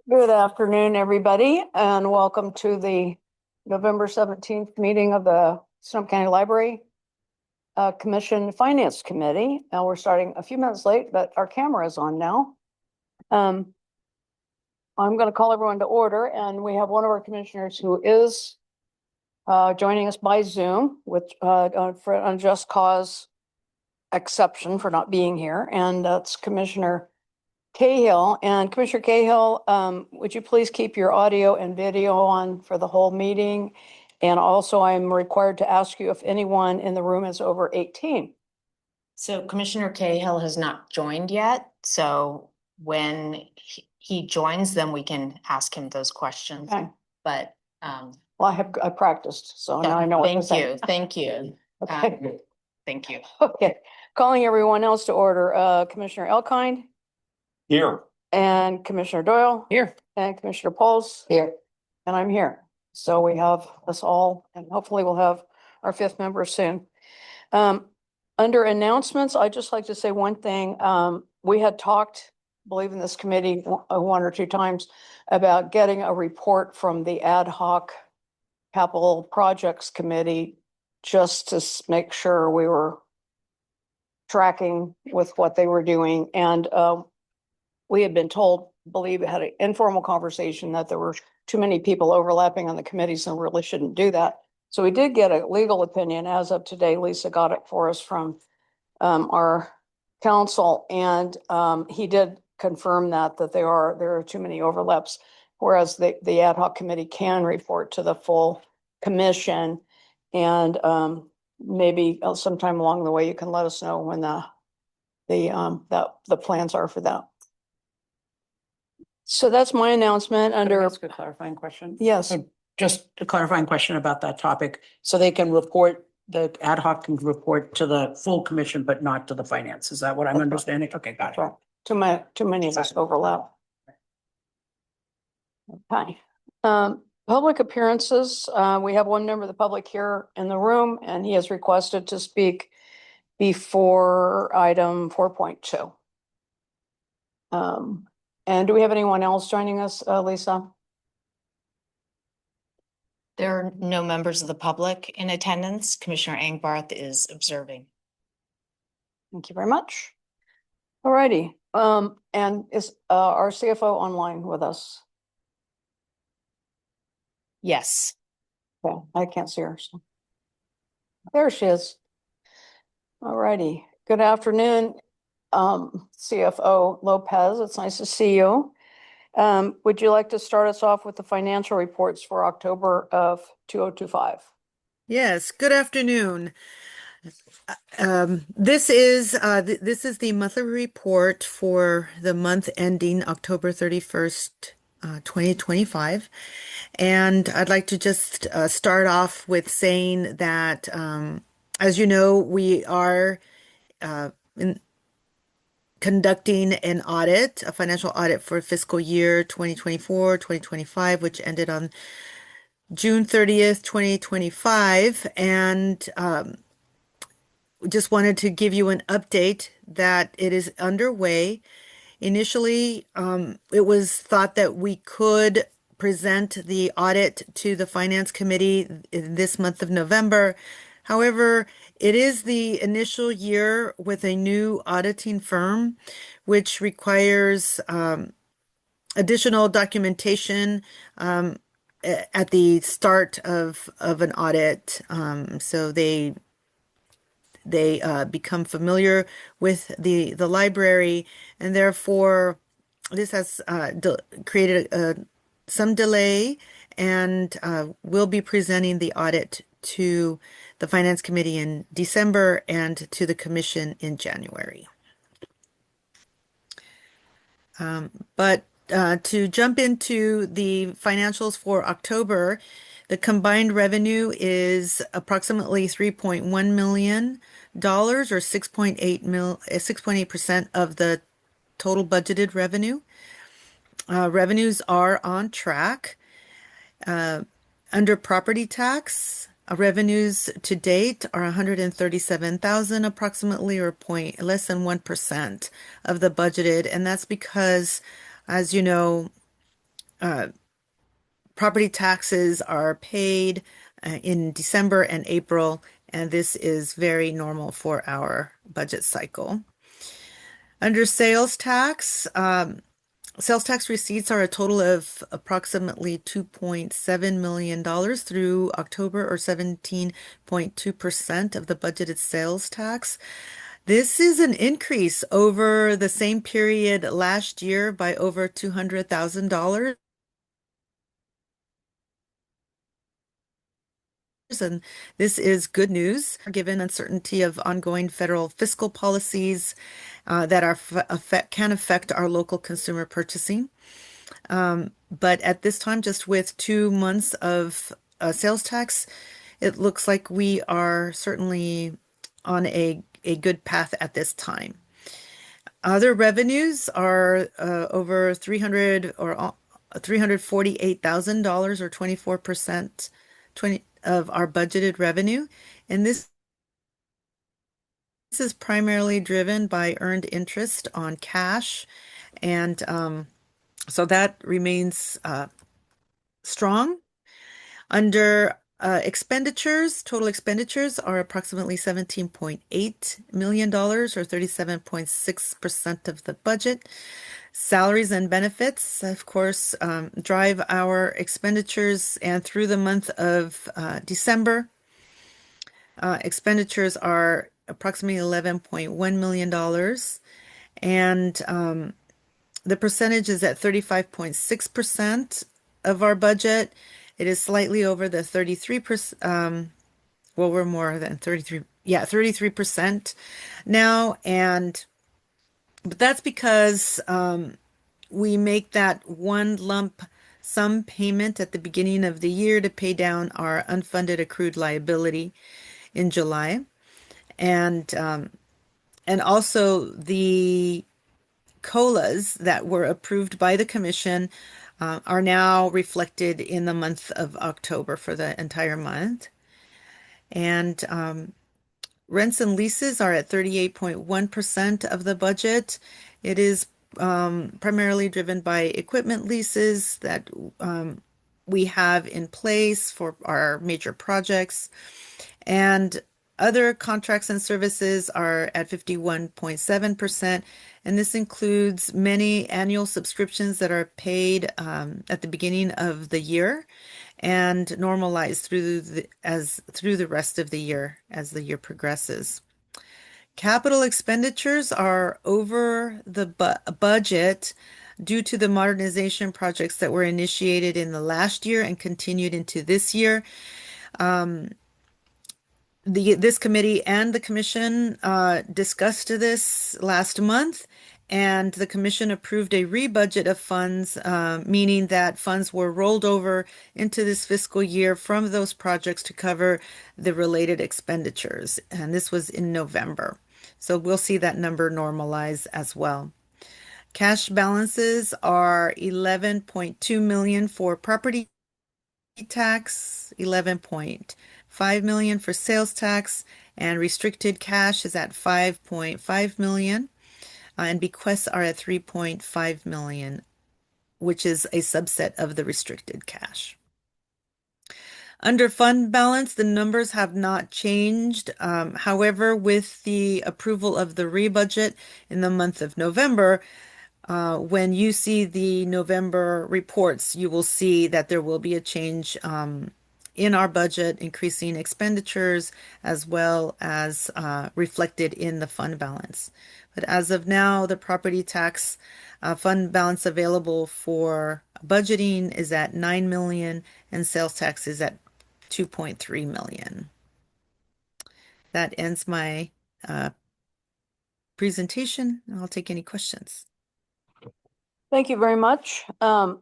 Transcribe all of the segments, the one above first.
Good afternoon, everybody, and welcome to the November 17th meeting of the Sonoma County Library Commission Finance Committee. Now we're starting a few minutes late, but our camera is on now. I'm going to call everyone to order, and we have one of our commissioners who is joining us by Zoom with for an unjust cause exception for not being here, and that's Commissioner Cahill. And Commissioner Cahill, would you please keep your audio and video on for the whole meeting? And also, I'm required to ask you if anyone in the room is over 18. So Commissioner Cahill has not joined yet. So when he joins, then we can ask him those questions. Okay. But well, I practiced, so now I know what to say. Thank you. Okay. Thank you. Okay. Calling everyone else to order. Commissioner Elkind. Here. And Commissioner Doyle. Here. And Commissioner Pauls. Here. And I'm here. So we have us all, and hopefully we'll have our fifth member soon. Under announcements, I'd just like to say one thing. We had talked, I believe in this committee one or two times, about getting a report from the ad hoc capital projects committee just to make sure we were tracking with what they were doing. And we had been told, believe had an informal conversation that there were too many people overlapping on the committees and really shouldn't do that. So we did get a legal opinion as of today. Lisa got it for us from our counsel, and he did confirm that there are too many overlaps, whereas the ad hoc committee can report to the full commission, and maybe sometime along the way you can let us know when the plans are for that. So that's my announcement. Under Ask a clarifying question. Yes. So just a clarifying question about that topic. So they can report, the ad hoc can report to the full commission, but not to the finance. Is that what I'm understanding? Okay, got it. Too many of us overlap. Okay. Public appearances. We have one member of the public here in the room, and he has requested to speak before item 4.2. And do we have anyone else joining us, Lisa? There are no members of the public in attendance. Commissioner Angbarth is observing. Thank you very much. All righty. And is our CFO online with us? Yes. Okay, I can't see her. So. There she is. All righty. Good afternoon, CFO Lopez. It's nice to see you. Would you like to start us off with the financial reports for October of 2025? Yes, good afternoon. This is the monthly report for the month ending October 31st, 2025. And I'd like to just start off with saying that, as you know, we are conducting an audit, a financial audit for fiscal year 2024-2025, which ended on June 30th, 2025. And just wanted to give you an update that it is underway. Initially, it was thought that we could present the audit to the Finance Committee in this month of November. However, it is the initial year with a new auditing firm, which requires additional documentation at the start of an audit. So they become familiar with the library, and therefore this has created some delay, and we'll be presenting the audit to the Finance Committee in December and to the Commission in January. But to jump into the financials for October, the combined revenue is approximately $3.1 million, or 6.8% of the total budgeted revenue. Revenues are on track. Under property tax, revenues to date are $137,000 approximately, or less than 1% of the budgeted. And that's because, as you know, property taxes are paid in December and April, and this is very normal for our budget cycle. Under sales tax receipts are a total of approximately $2.7 million through October, or 17.2% of the budgeted sales tax. This is an increase over the same period last year by over $200,000. And this is good news given uncertainty of ongoing federal fiscal policies that can affect our local consumer purchasing. But at this time, just with 2 months of sales tax, it looks like we are certainly on a good path at this time. Other revenues are over $348,000, or 24% of our budgeted revenue. And this is primarily driven by earned interest on cash. And so that remains strong. Under expenditures, total expenditures are approximately $17.8 million, or 37.6% of the budget. Salaries and benefits, of course, drive our expenditures, and through the month of December, expenditures are approximately $11.1 million, and the percentage is at 35.6% of our budget. It is slightly over the 33%, well, we're more than 33% now, but that's because we make that one lump sum payment at the beginning of the year to pay down our unfunded accrued liability in July. And also the COLAs that were approved by the commission are now reflected in the month of October for the entire month. And rents and leases are at 38.1% of the budget. It is primarily driven by equipment leases that we have in place for our major projects. And other contracts and services are at 51.7%, and this includes many annual subscriptions that are paid at the beginning of the year and normalized through the rest of the year as the year progresses. Capital expenditures are over the budget due to the modernization projects that were initiated in the last year and continued into this year. This committee and the commission discussed this last month, and the commission approved a rebudget of funds, meaning that funds were rolled over into this fiscal year from those projects to cover the related expenditures. And this was in November. So we'll see that number normalize as well. Cash balances are $11.2 million for property tax, $11.5 million for sales tax, and restricted cash is at $5.5 million, and bequests are at $3.5 million, which is a subset of the restricted cash. Under fund balance, the numbers have not changed. However, with the approval of the rebudget in the month of November, when you see the November reports, you will see that there will be a change in our budget, increasing expenditures as well as reflected in the fund balance. But as of now, the property tax fund balance available for budgeting is at $9 million, and sales tax is at $2.3 million. That ends my presentation. I'll take any questions. Thank you very much. I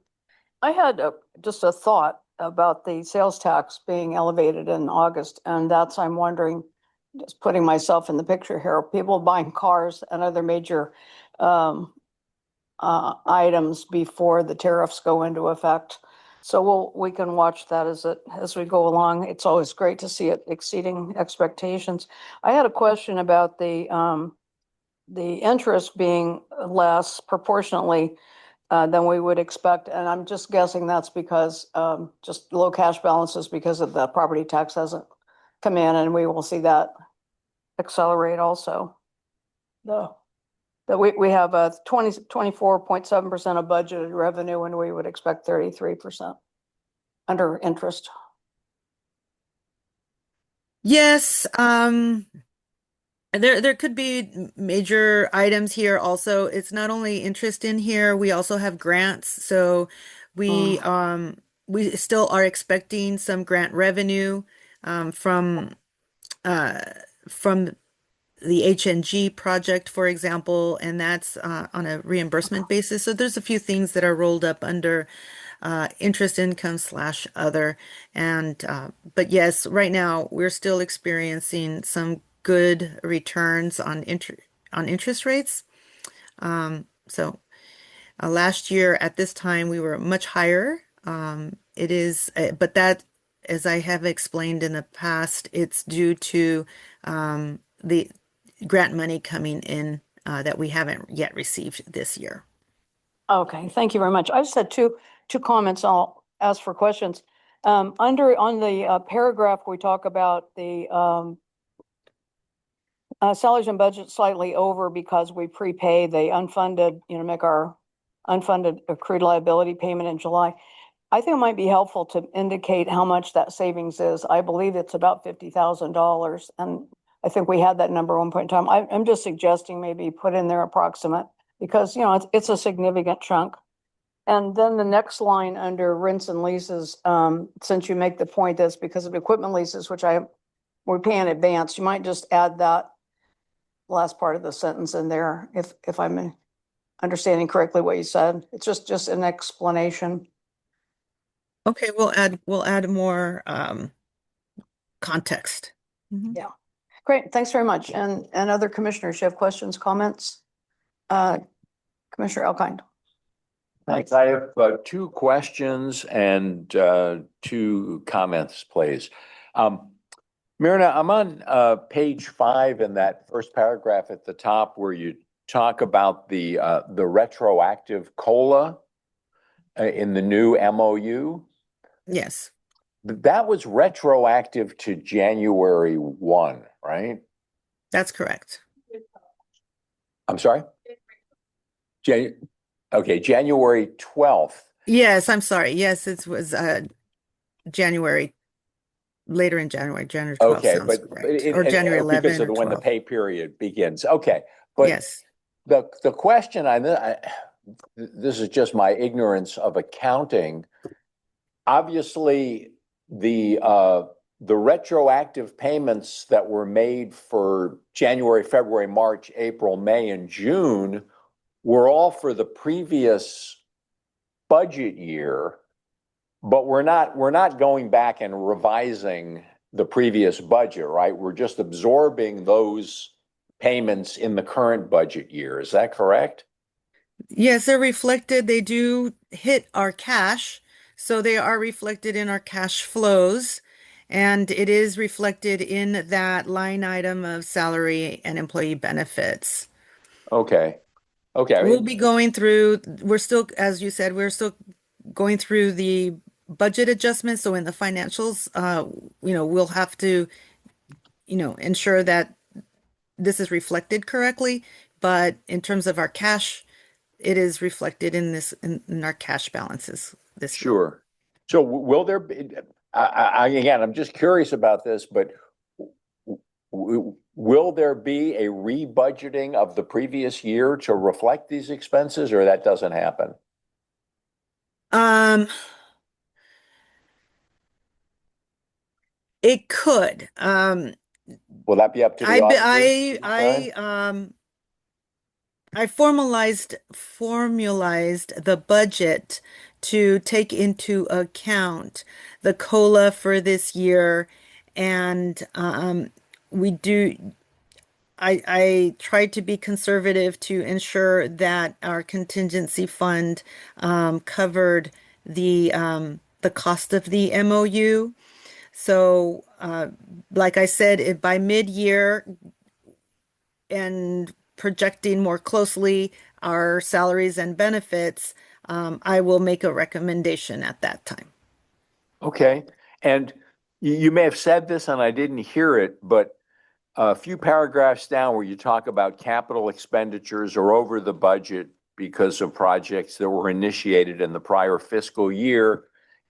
had just a thought about the sales tax being elevated in August, and I'm wondering, just putting myself in the picture here, people buying cars and other major items before the tariffs go into effect. So we can watch that as we go along. It's always great to see it exceeding expectations. I had a question about the interest being less proportionately than we would expect. And I'm just guessing that's because, just low cash balances because of the property tax hasn't come in, and we will see that accelerate also. That we have a 24.7% of budgeted revenue, and we would expect 33% under interest. Yes, there could be major items here also. It's not only interest in here, we also have grants. So we still are expecting some grant revenue from from the HNG project, for example, and that's on a reimbursement basis. So there's a few things that are rolled up under interest income slash other. And but yes, right now we're still experiencing some good returns on interest rates. So last year at this time we were much higher. It is, but that, as I have explained in the past, it's due to the grant money coming in that we haven't yet received this year. Okay, thank you very much. I just had two comments. I'll ask for questions. On the paragraph, we talk about the salaries and budget slightly over because we prepay the unfunded, make our unfunded accrued liability payment in July. I think it might be helpful to indicate how much that savings is. I believe it's about $50,000, and I think we had that number at one point in time. I'm just suggesting maybe put in there approximate, because it's a significant chunk. And then the next line under rents and leases, since you make the point that's because of equipment leases, which we pay in advance, you might just add that last part of the sentence in there, if I'm understanding correctly what you said. It's just an explanation. Okay, we'll add more context. Mhm. Yeah. Great, thanks very much. And other commissioners, you have questions, comments? Commissioner Elkind. Thanks. I have two questions and two comments, please. Myrna, I'm on page 5 in that first paragraph at the top where you talk about the retroactive COLA in the new MOU. Yes, That was retroactive to January 1, right? that's correct. I'm sorry? January 12th. Yes, I'm sorry. Yes, it was January, later in January 12th Okay, sounds but correct. Or January 11 because or of when the 12. pay period begins. Okay, but Yes. the question this is just my ignorance of accounting. Obviously, the retroactive payments that were made for January, February, March, April, May, and June were all for the previous budget year, but we're not going back and revising the previous budget, right? We're just absorbing those payments in the current budget year. Is that correct? Yes, they're reflected. They do hit our cash, so they are reflected in our cash flows, and it is reflected in that line item of salary and employee benefits. Okay. Okay. We'll be going through, we're still, as you said, we're still going through the budget adjustments. So in the financials, we'll have to, ensure that this is reflected correctly. But in terms of our cash, it is reflected in our cash balances this year. Sure. So will there be, again, I'm just curious about this, but will there be a rebudgeting of the previous year to reflect these expenses, or that doesn't happen? It could. Will that be up to the auditors? I formalized the budget to take into account the COLA for this year, and I tried to be conservative to ensure that our contingency fund covered the cost of the MOU. So, like I said, by mid-year and projecting more closely our salaries and benefits, I will make a recommendation at that time. Okay, and you may have said this and I didn't hear it, but a few paragraphs down where you talk about capital expenditures are over the budget because of projects that were initiated in the prior fiscal year,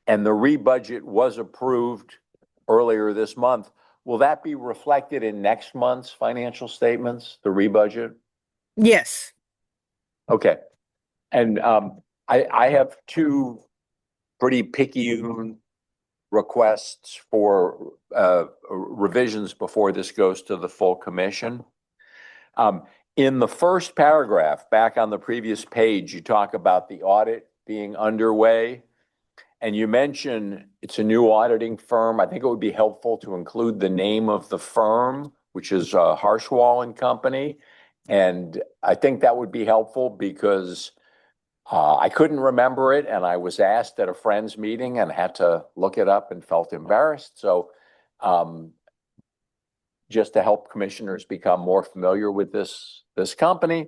and the rebudget was approved earlier this month. Will that be reflected in next month's financial statements, the rebudget? Yes. Okay, and I have two pretty picayune requests for revisions before this goes to the full commission. In the first paragraph, back on the previous page, you talk about the audit being underway, and you mention it's a new auditing firm. I think it would be helpful to include the name of the firm, which is Harshwall and Company. And I think that would be helpful because I couldn't remember it, and I was asked at a friend's meeting and had to look it up and felt embarrassed. So just to help commissioners become more familiar with this company.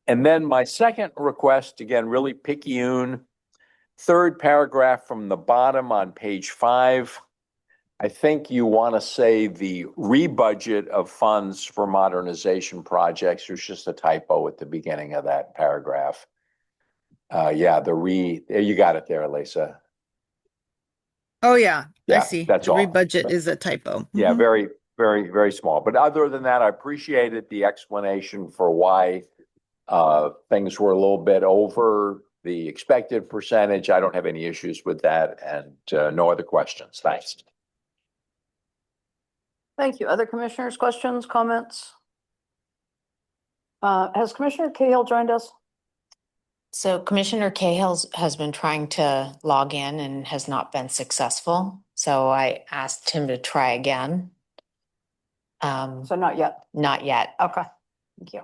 And then my second request, again, really picayune, third paragraph from the bottom on page 5. I think you want to say the rebudget of funds for modernization projects. There's just a typo at the beginning of that paragraph. Yeah, you got it there, Lisa. Oh, yeah, I Yeah, see. that's The all. rebudget is a typo. Yeah, Mhm. very, very, very small. But other than that, I appreciated the explanation for why things were a little bit over the expected percentage. I don't have any issues with that, and no other questions. Thanks. Thank you. Other commissioners, questions, comments? Has Commissioner Cahill joined us? So Commissioner Cahill has been trying to log in and has not been successful. So I asked him to try again. So not yet. Not yet. Okay, thank you.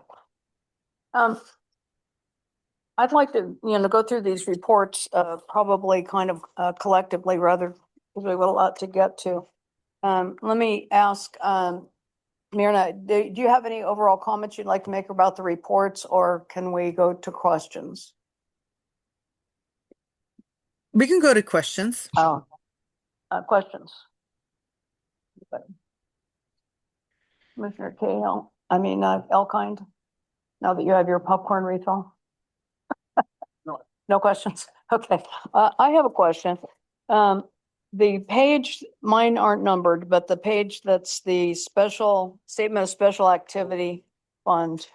I'd like to, go through these reports, probably kind of collectively rather, because we have a lot to get to. Let me ask, Myrna, do you have any overall comments you'd like to make about the reports, or can we go to questions? We can go to questions. Oh, questions. Commissioner Cahill, Elkind, now that you have your popcorn refill? No questions? Okay, I have a question. The page, mine aren't numbered, but the page that's the special statement of special activity fund.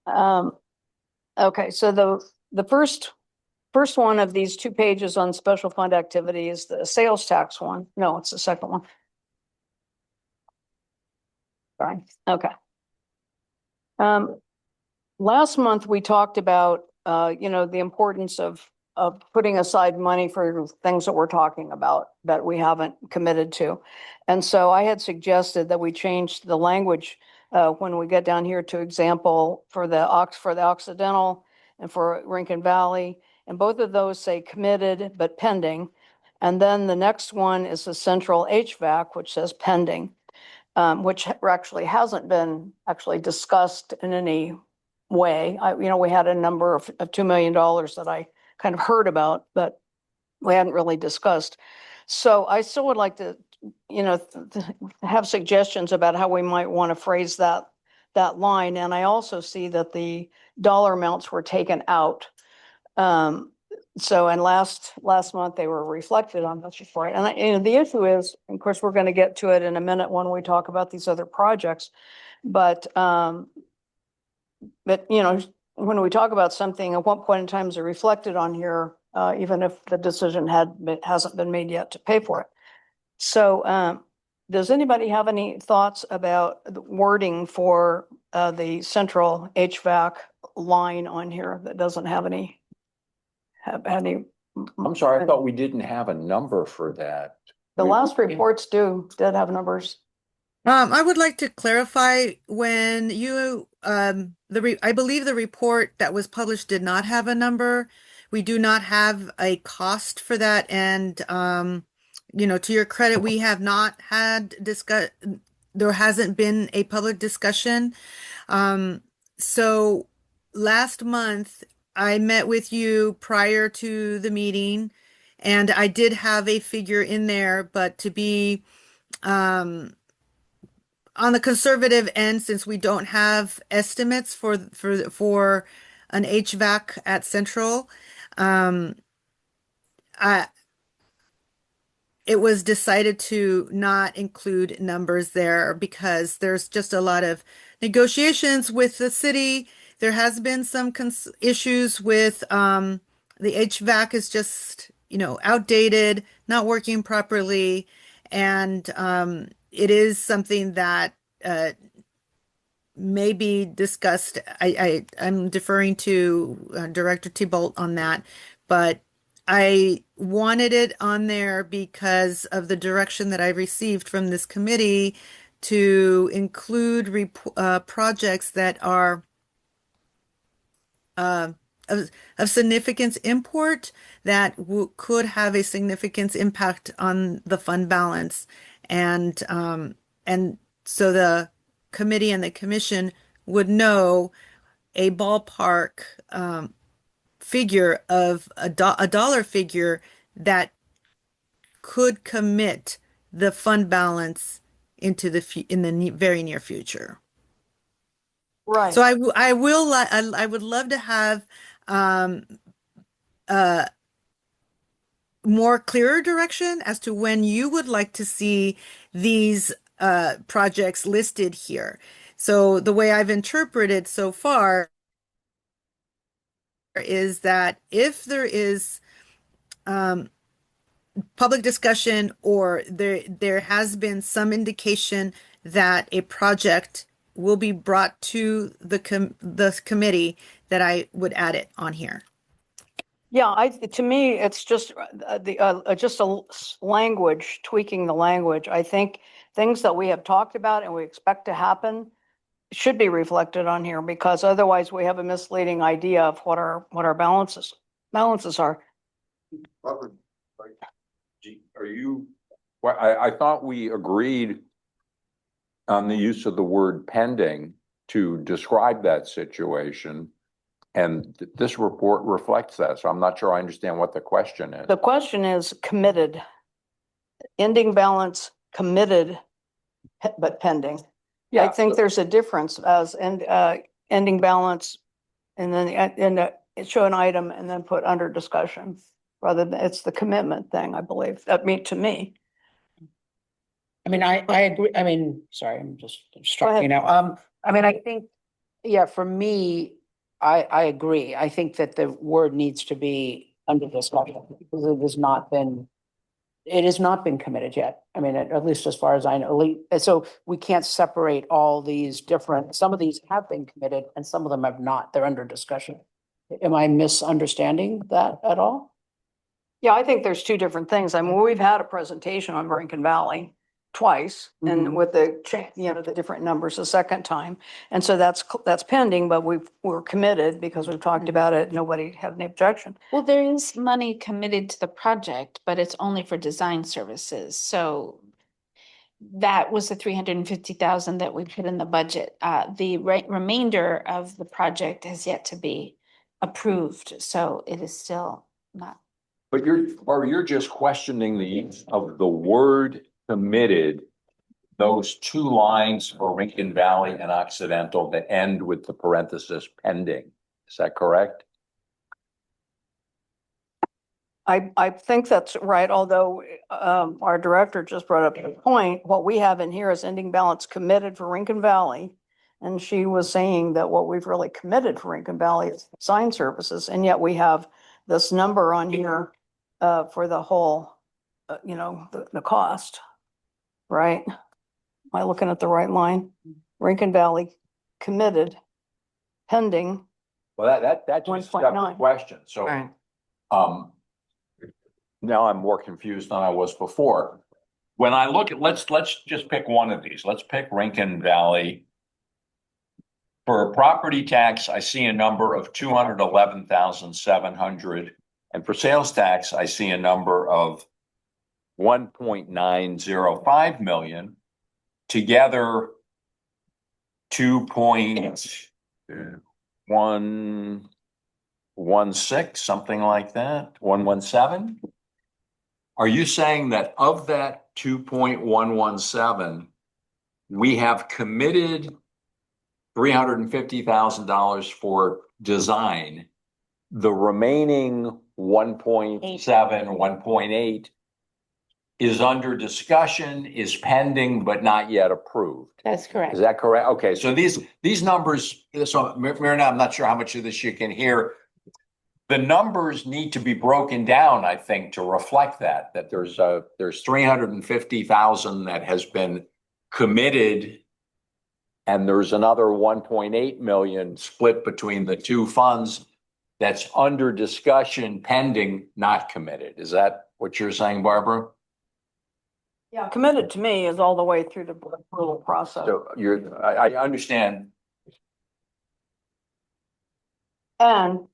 Okay, so the first one of these 2 pages on special fund activity is the sales tax one. No, it's the second one. Sorry, okay. Last month we talked about, the importance of putting aside money for things that we're talking about that we haven't committed to. And so I had suggested that we change the language when we get down here to example for the Occidental and for Rincon Valley. And both of those say committed but pending. And then the next one is the central HVAC, which says pending, which actually hasn't been discussed in any way. We had a number of $2 million that I kind of heard about, but we hadn't really discussed. So I still would like to, have suggestions about how we might want to phrase that line. And I also see that the dollar amounts were taken out. And last month they were reflected on this report. And the issue is, of course, we're going to get to it in a minute when we talk about these other projects. But when we talk about something, at one point in time is it reflected on here, even if the decision hasn't been made yet to pay for it. So does anybody have any thoughts about the wording for the central HVAC line on here that doesn't have any? I'm sorry, I thought we didn't have a number for that. The last reports did have numbers. I would like to clarify when you, I believe the report that was published did not have a number. We do not have a cost for that. And, to your credit, we have not had there hasn't been a public discussion. So last month, I met with you prior to the meeting, and I did have a figure in there, but to be on the conservative end, since we don't have estimates for an HVAC at Central, I it was decided to not include numbers there because there's just a lot of negotiations with the city. There has been some issues with the HVAC is just, outdated, not working properly, and it is something that may be discussed. I'm deferring to Director T-Bolt on that, but I wanted it on there because of the direction that I received from this committee to include projects that are uh, of significance import that could have a significant impact on the fund balance, and so the committee and the commission would know a ballpark figure of a dollar figure that could commit the fund balance into in the very near future. Right. So I would love to have um, uh, more clearer direction as to when you would like to see these projects listed here. So the way I've interpreted so far is that if there is public discussion or there has been some indication that a project will be brought to the committee, that I would add it on here. Yeah, to me, it's just language, tweaking the language. I think things that we have talked about and we expect to happen should be reflected on here, because otherwise we have a misleading idea of what our balances are. Robert, are you, well, I thought we agreed on the use of the word pending to describe that situation. And this report reflects that. So I'm not sure I understand what the question is. The question is committed, ending balance committed, but pending. I Yeah, think there's a difference as ending balance and then show an item and then put under discussion, rather than it's the commitment thing, I believe. To me. I mean, I agree. I mean, sorry, I'm just struck ahead. me now. I mean, I think, yeah, for me, I agree. I think that the word needs to be under discussion because it has not been committed yet. I mean, at least as far as I know. So we can't separate all these different, some of these have been committed and some of them have not. They're under discussion. Am I misunderstanding that at all? Yeah, I think there's two different things. I mean, we've had a presentation on Rankin Valley twice and Mhm. with the different numbers the second time. And so that's pending, but we're committed because we've talked about it. Nobody had any objection. Well, there is money committed to the project, but it's only for design services. So that was the 350,000 that we put in the budget. The remainder of the project has yet to be approved, so it is still not. But you're just questioning the use of the word committed, those two lines for Rankin Valley and Occidental that end with the parenthesis pending. Is that correct? I think that's right, although our director just brought up a point. What we have in here is ending balance committed for Rankin Valley. And she was saying that what we've really committed for Rankin Valley is sign services, and yet we have this number on here for the whole, the cost, right? Am I looking at the right line? Rankin Valley committed, pending. Well, that's just a separate 1.9. question. So, Right. now I'm more confused than I was before. When I look at, let's just pick one of these. Let's pick Rankin Valley. For property tax, I see a number of 211,700. And for sales tax, I see a number of 1.905 million. Together, 2.1 1.16, something like that, 1.17? Are you saying that of that 2.117, we have committed $350,000 for design? The remaining 1.7, 1.8 is under discussion, is pending, but not yet approved. That's correct. Is that correct? Okay, so these numbers, so Marina, I'm not sure how much of this you can hear. The numbers need to be broken down, I think, to reflect that there's 350,000 that has been committed, and there's another 1.8 million split between the two funds that's under discussion, pending, not committed. Is that what you're saying, Barbara? Yeah, committed to me is all the way through the approval process. So I understand. And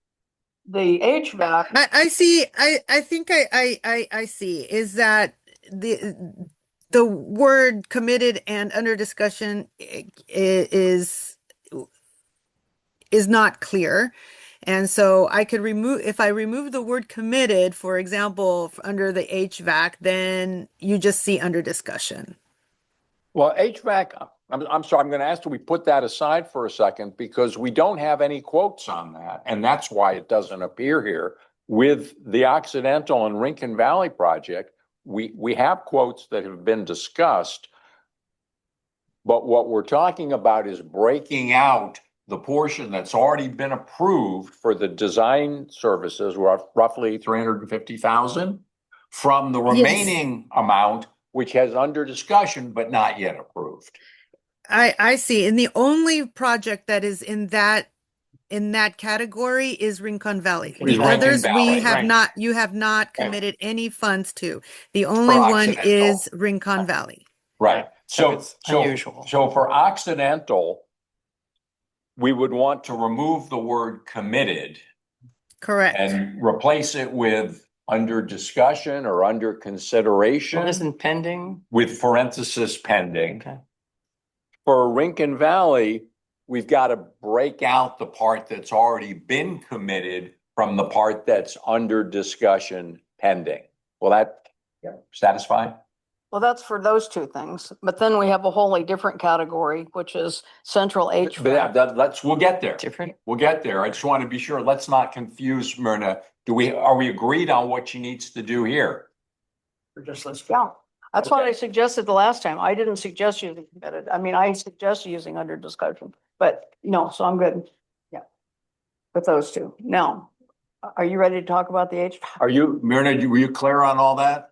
the HVAC, I see, I think I see, is that the word committed and under discussion is not clear. And so I could remove, if I remove the word committed, for example, under the HVAC, then you just see under discussion. Well, HVAC, I'm sorry, I'm going to ask that we put that aside for a second because we don't have any quotes on that. And that's why it doesn't appear here. With the Occidental and Rincon Valley project, we have quotes that have been discussed. But what we're talking about is breaking out the portion that's already been approved for the design services, roughly 350,000, from the remaining amount, which has under discussion but not yet approved. I see. And the only project that is in that category is Rincon Valley. Is The Rincon others Valley, right. you have not committed any funds to. The only one Occidental. is Rincon Valley. Right. So it's unusual. So for Occidental, we would want to remove the word committed Correct. and replace it with under discussion or under consideration. Well, isn't pending? With parenthesis pending. Okay. For Rincon Valley, we've got to break out the part that's already been committed from the part that's under discussion pending. Will that satisfy? well, that's for those two things. But then we have a wholly different category, which is central But HVAC. we'll get there. Different. We'll get there. I just want to be sure. Let's not confuse Myrna. Are we agreed on what she needs to do here? Yeah, that's what Okay. I suggested the last time. I didn't suggest using committed. I mean, I suggested using under discussion, but no, so I'm good. Yeah. With those two. Now, are you ready to talk about the HVAC? Are you, Myrna, were you clear on all that?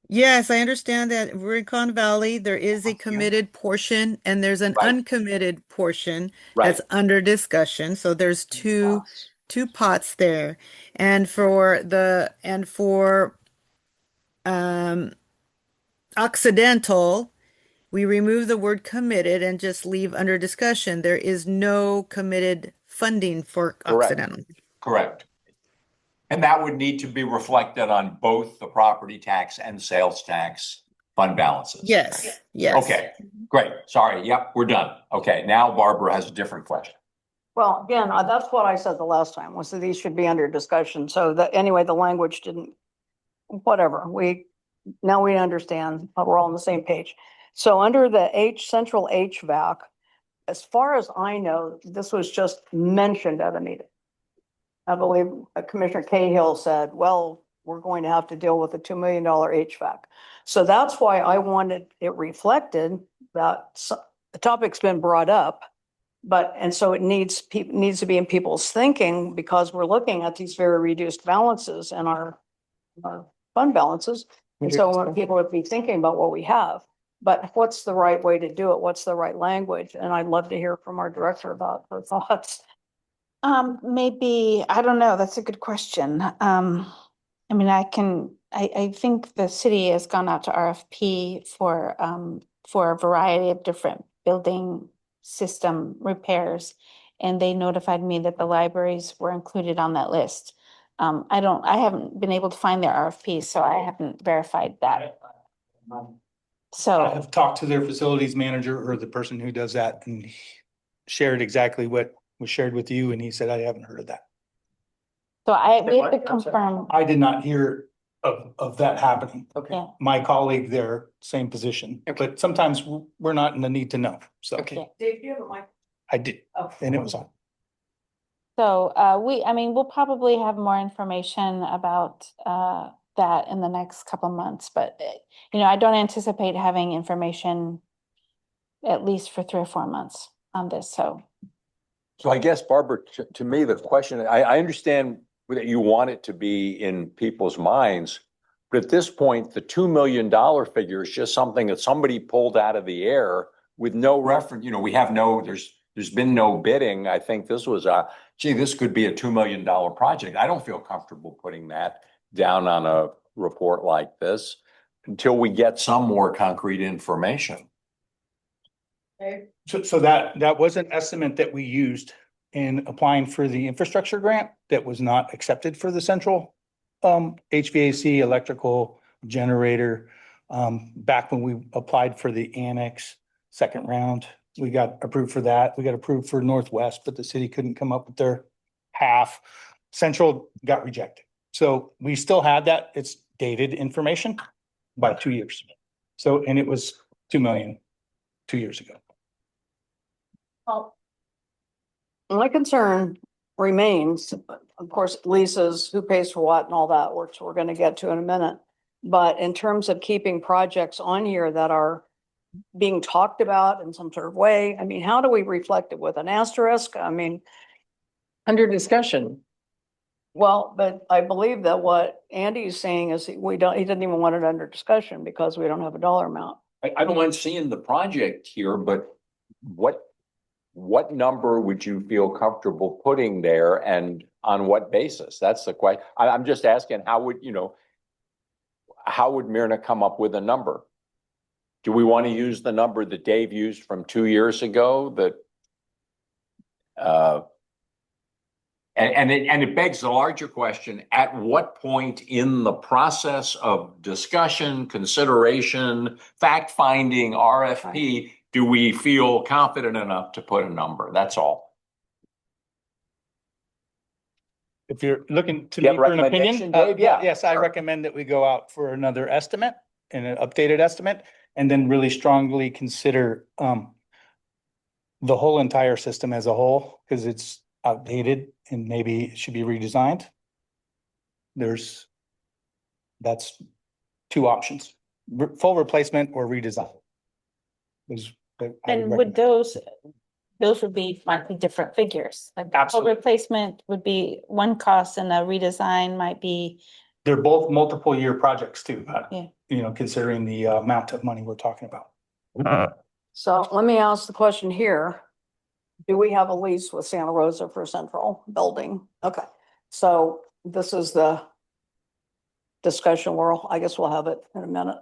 Yes, I understand that Rincon Valley, there is a committed portion and there's an Right. uncommitted portion Right. that's under discussion. So there's two pots there. And for Occidental, we remove the word committed and just leave under discussion. There is no committed funding for Correct. Occidental. Correct. And that would need to be reflected on both the property tax and sales tax fund balances. Yes, yes. Okay, great. Sorry. Yep, we're done. Okay, now Barbara has a different question. Well, again, that's what I said the last time, was that these should be under discussion. So that, anyway, the language didn't, whatever, now we understand, we're all on the same page. So under the central HVAC, as far as I know, this was just mentioned at a meeting. I believe Commissioner Cahill said, well, we're going to have to deal with a $2 million HVAC. So that's why I wanted it reflected that the topic's been brought up, and so it needs to be in people's thinking, because we're looking at these very reduced balances and our fund balances. And so people would be thinking about what we have, but what's the right way to do it? What's the right language? And I'd love to hear from our director about her thoughts. Maybe, I don't know, that's a good question. I mean, I think the city has gone out to RFP for a variety of different building system repairs. And they notified me that the libraries were included on that list. I haven't been able to find their RFP, so I haven't verified that. I So, have talked to their facilities manager or the person who does that and shared exactly what was shared with you, and he said, I haven't heard of that. So we have to I'm sorry. confirm. I did not hear of that happening. Okay. Yeah. My colleague there, same position, Okay. but sometimes we're not in the need to know, so. Okay. Dave, do you have a mic? I did, Oh. and it was on. So we'll probably have more information about that in the next couple of months, but I don't anticipate having information at least for 3 or 4 months on this, so. So I guess, Barbara, to me, the question, I understand that you want it to be in people's minds, but at this point, the $2 million figure is just something that somebody pulled out of the air with no reference. We have there's been no bidding. I think this was this could be a $2 million project. I don't feel comfortable putting that down on a report like this until we get some more concrete information. So that was an estimate that we used in applying for the infrastructure grant that was not accepted for the central HVAC, electrical, generator. Back when we applied for the annex second round, we got approved for that. We got approved for Northwest, but the city couldn't come up with their half. Central got rejected. So we still had that. It's dated information by 2 years. So, and it was 2 million 2 years ago. Well, my concern remains, of course, leases, who pays for what and all that, which we're gonna get to in a minute. But in terms of keeping projects on here that are being talked about in some sort of way, I mean, how do we reflect it with an asterisk? I mean, Under discussion. well, but I believe that what Andy is saying is he didn't even want it under discussion because we don't have a dollar amount. I don't mind seeing the project here, but what number would you feel comfortable putting there and on what basis? That's the question. I'm just asking, how would Myrna come up with a number? Do we want to use the number that Dave used from 2 years ago and it begs the larger question, at what point in the process of discussion, consideration, fact-finding, RFP, do we feel confident enough to put a number? That's all. If you're looking to You me have for an recommendation, opinion, Dave? Yeah. yes, I recommend that we go out for another estimate and an updated estimate, and then really strongly consider the whole entire system as a whole, because it's outdated and maybe it should be redesigned. That's 2 options, full replacement or redesign. And would those would be slightly different figures? Like the full Absolutely. replacement would be one cost and a redesign might be, They're both multiple year projects too, Yeah. Considering the amount of money we're talking about. So let me ask the question here. Do we have a lease with Santa Rosa for central building? Okay, so this is the discussion I guess we'll have it in a minute.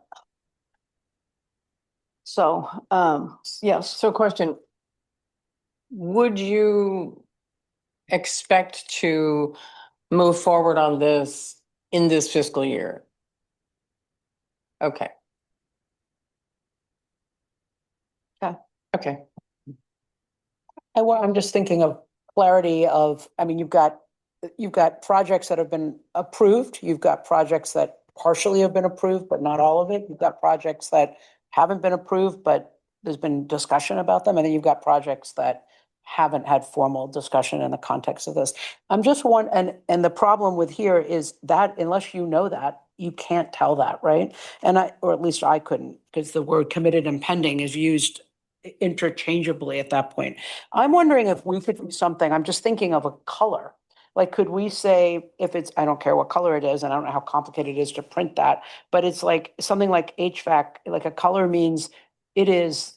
So, yes, So question. Would you expect to move forward on this in this fiscal year? Okay. Okay. Okay. I'm just thinking of clarity of, I mean, you've got projects that have been approved. You've got projects that partially have been approved, but not all of it. You've got projects that haven't been approved, but there's been discussion about them. And then you've got projects that haven't had formal discussion in the context of this. I'm just and the problem with here is that unless you know that, you can't tell that, right? Or at least I couldn't, because the word committed and pending is used interchangeably at that point. I'm wondering if we could do something, I'm just thinking of a color. Like, could we say if it's, I don't care what color it is, and I don't know how complicated it is to print that, but it's like something like HVAC, like a color means it is,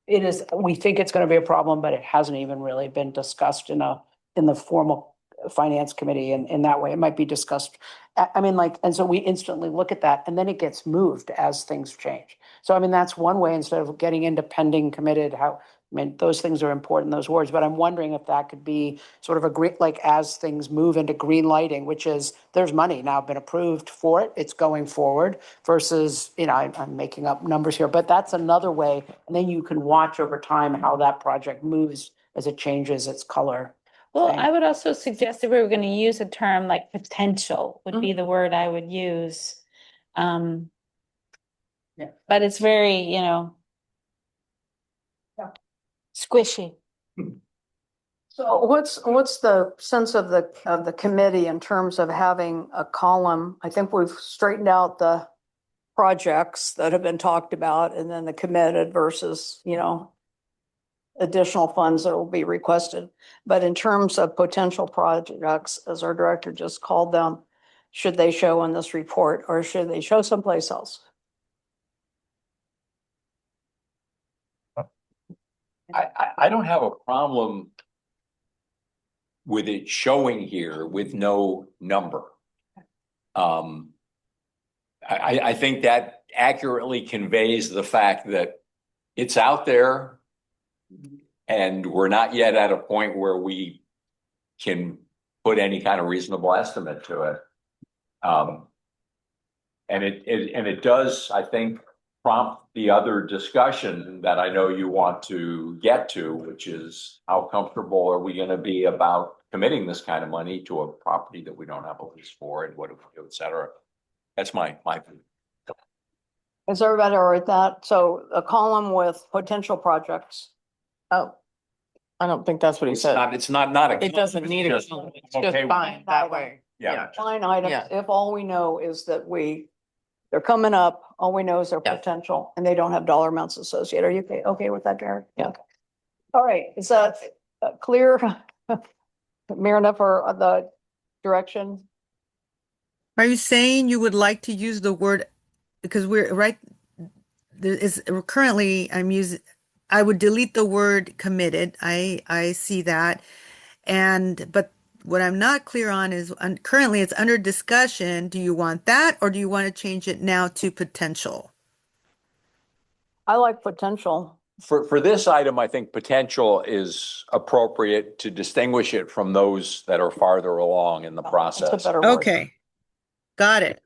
we think it's going to be a problem, but it hasn't even really been discussed in the formal finance committee. And in that way, it might be discussed. I mean, and so we instantly look at that and then it gets moved as things change. So, I mean, that's one way instead of getting into pending, committed, those things are important, those words, but I'm wondering if that could be sort of as things move into green lighting, which is there's money now been approved for it. It's going forward versus, I'm making up numbers here, but that's another way. And then you can watch over time how that project moves as it changes its color. Well, Right. I would also suggest if we were gonna use a term like potential would be the word I would use. Yeah. But it's very, squishy. So what's the sense of the committee in terms of having a column? I think we've straightened out the projects that have been talked about and then the committed versus, additional funds that will be requested. But in terms of potential projects, as our director just called them, should they show in this report or should they show someplace else? I don't have a problem with it showing here with no number. I think that accurately conveys the fact that it's out there and we're not yet at a point where we can put any kind of reasonable estimate to it. And it does, I think, prompt the other discussion that I know you want to get to, which is how comfortable are we going to be about committing this kind of money to a property that we don't have a lease for, and what do we do, et cetera. That's my view. Is everybody all right with that? So a column with potential projects. Oh, I don't think that's what he said. It's not a. It doesn't need it. Just- It's okay just with fine that way. Yeah. Line items, Yeah. if all we know is that they're coming up, all we know is their Yeah. potential and they don't have dollar amounts associated. Are you okay with that, Jared? Yeah. Okay. All right, is that clear? Clear enough for the direction? Are you saying you would like to use the word, because we're right, there is currently I would delete the word committed. I see that. But what I'm not clear on is currently it's under discussion. Do you want that or do you want to change it now to potential? I like potential. For this item, I think potential is appropriate to distinguish it from those that are farther along in the That's a process. better word. Okay, got it.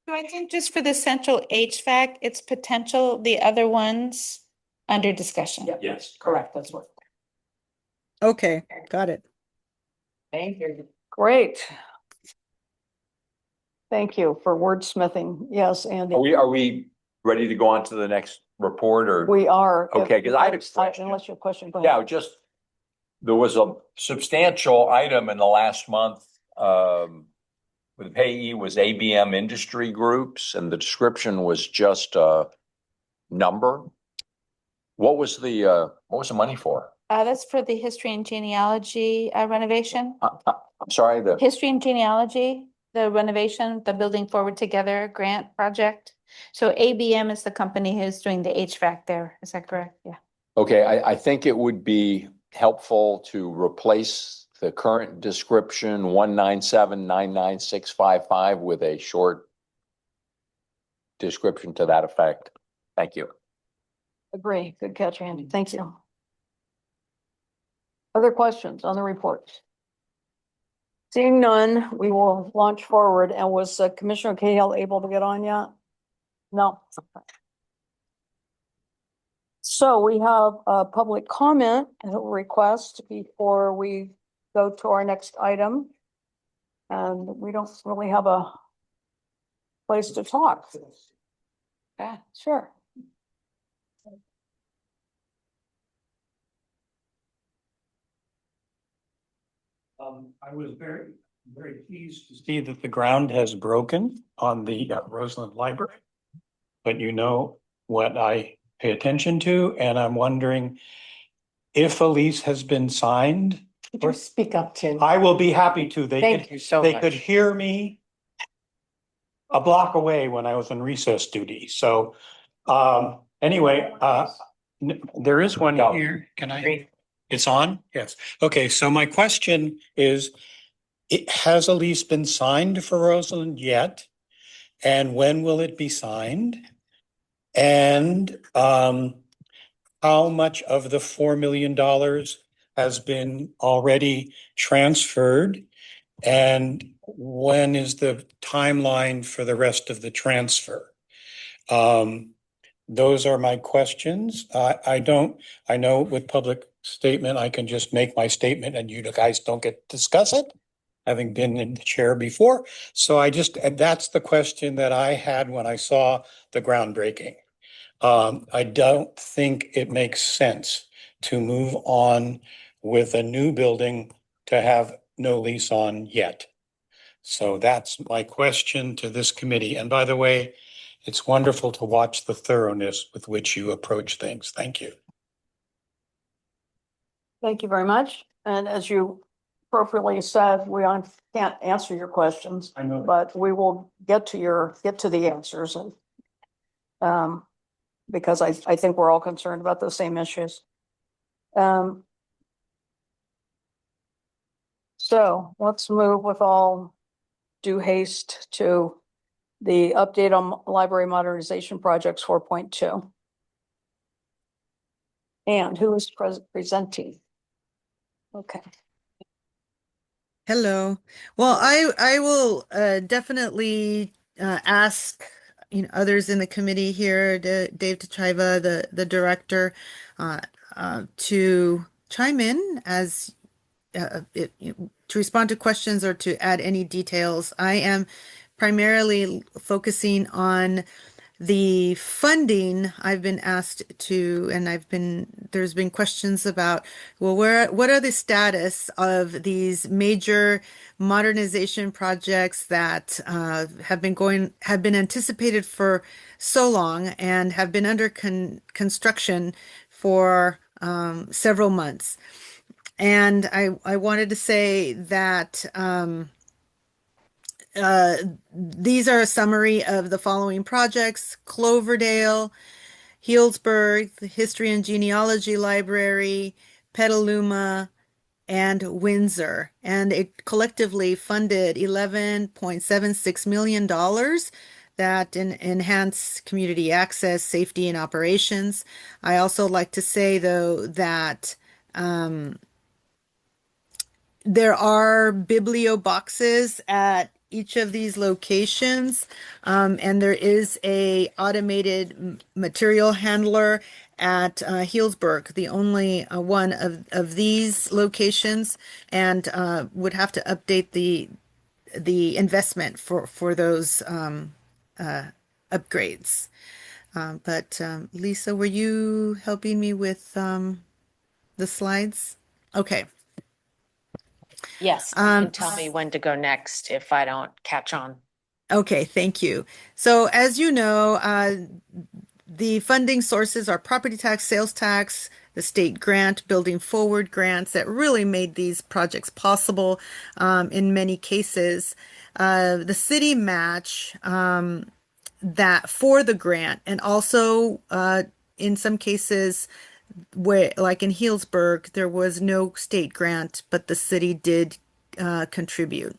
So I think just for the central HVAC, it's potential, the other ones under discussion. Yeah. Yes. Correct, that's what. Okay, got it. Thank you. Great. Thank you for wordsmithing. Yes, Andy. Are we ready to go on to the next report, or? We are. Okay, 'cause I had a question. Unless you have a question, go ahead. Yeah, there was a substantial item in the last month, with the payee was ABM Industry Groups, and the description was just a number. What was the money for? That's for the history and genealogy renovation. I'm sorry, History and genealogy, the renovation, the Building Forward Together grant project. So ABM is the company who's doing the HVAC there. Is that correct? Yeah. okay, I think it would be helpful to replace the current description 197-99655 with a short description to that effect. Thank you. Agree. Good catch, Andy. Thank you. Other questions on the report? Seeing none, we will launch forward. And was Commissioner Cahill able to get on yet? No. So we have a public comment request before we go to our next item. And we don't really have a place to talk. Yeah, sure. I was very pleased to see that the ground has broken on the Roseland Library. But you know what I pay attention to, and I'm wondering if a lease has been signed. Could you speak up, Tim? I will be happy to. Thank you so They could much. hear me a block away when I was on recess duty. So anyway, there is one here. Can I? It's on? Yes. Okay, so my question is, has a lease been signed for Roseland yet? And when will it be signed? And how much of the $4 million has been already transferred? And when is the timeline for the rest of the transfer? those are my questions. I know with public statement, I can just make my statement and you guys don't get to discuss it, having been in the chair before. So and that's the question that I had when I saw the groundbreaking. I don't think it makes sense to move on with a new building to have no lease on yet. So that's my question to this committee. And by the way, it's wonderful to watch the thoroughness with which you approach things. Thank you. Thank you very much. And as you appropriately said, can't answer your questions, I know. but we will get to the answers. And because I think we're all concerned about those same issues. So let's move with all due haste to the update on library modernization projects 4.2. And who is presenting? Okay. Hello. Well, I will definitely ask others in the committee here, Dave Tachaiva, the director, to chime in as to respond to questions or to add any details. I am primarily focusing on the funding. I've been asked to, and there's been questions about, well, what are the status of these major modernization projects that have been anticipated for so long and have been under construction for several months. And I wanted to say that these are a summary of the following projects: Cloverdale, Healdsburg, the History and Genealogy Library, Petaluma, and Windsor. And it collectively funded $11.76 million that enhance community access, safety, and operations. I also like to say, though, that there are biblio boxes at each of these locations, and there is a automated material handler at Healdsburg, the only one of these locations, and would have to update the investment for those upgrades. But Lisa, were you helping me with the slides? Okay. Yes, you can tell me when to go next if I don't catch on. Okay, thank you. So as you know, the funding sources are property tax, sales tax, the state grant, building forward grants that really made these projects possible in many cases. The city match that for the grant, and also in some cases where, like in Healdsburg, there was no state grant, but the city did contribute.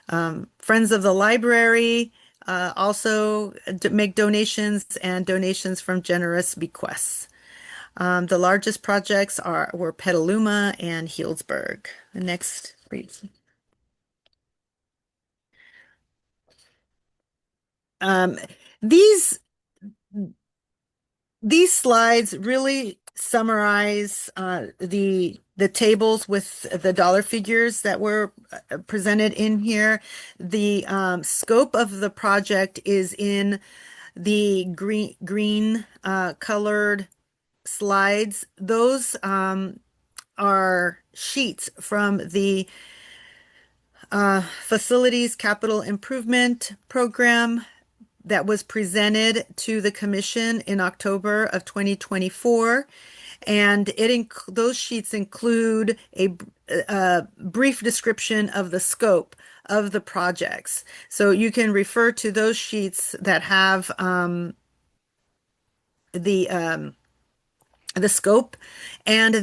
Friends of the Library also make donations, and donations from generous bequests. The largest projects were Petaluma and Healdsburg. The next, please. These slides really summarize the tables with the dollar figures that were presented in here. The scope of the project is in the green colored slides. Those are sheets from the Facilities Capital Improvement Program that was presented to the commission in October of 2024. And those sheets include a brief description of the scope of the projects. So you can refer to those sheets that have the scope and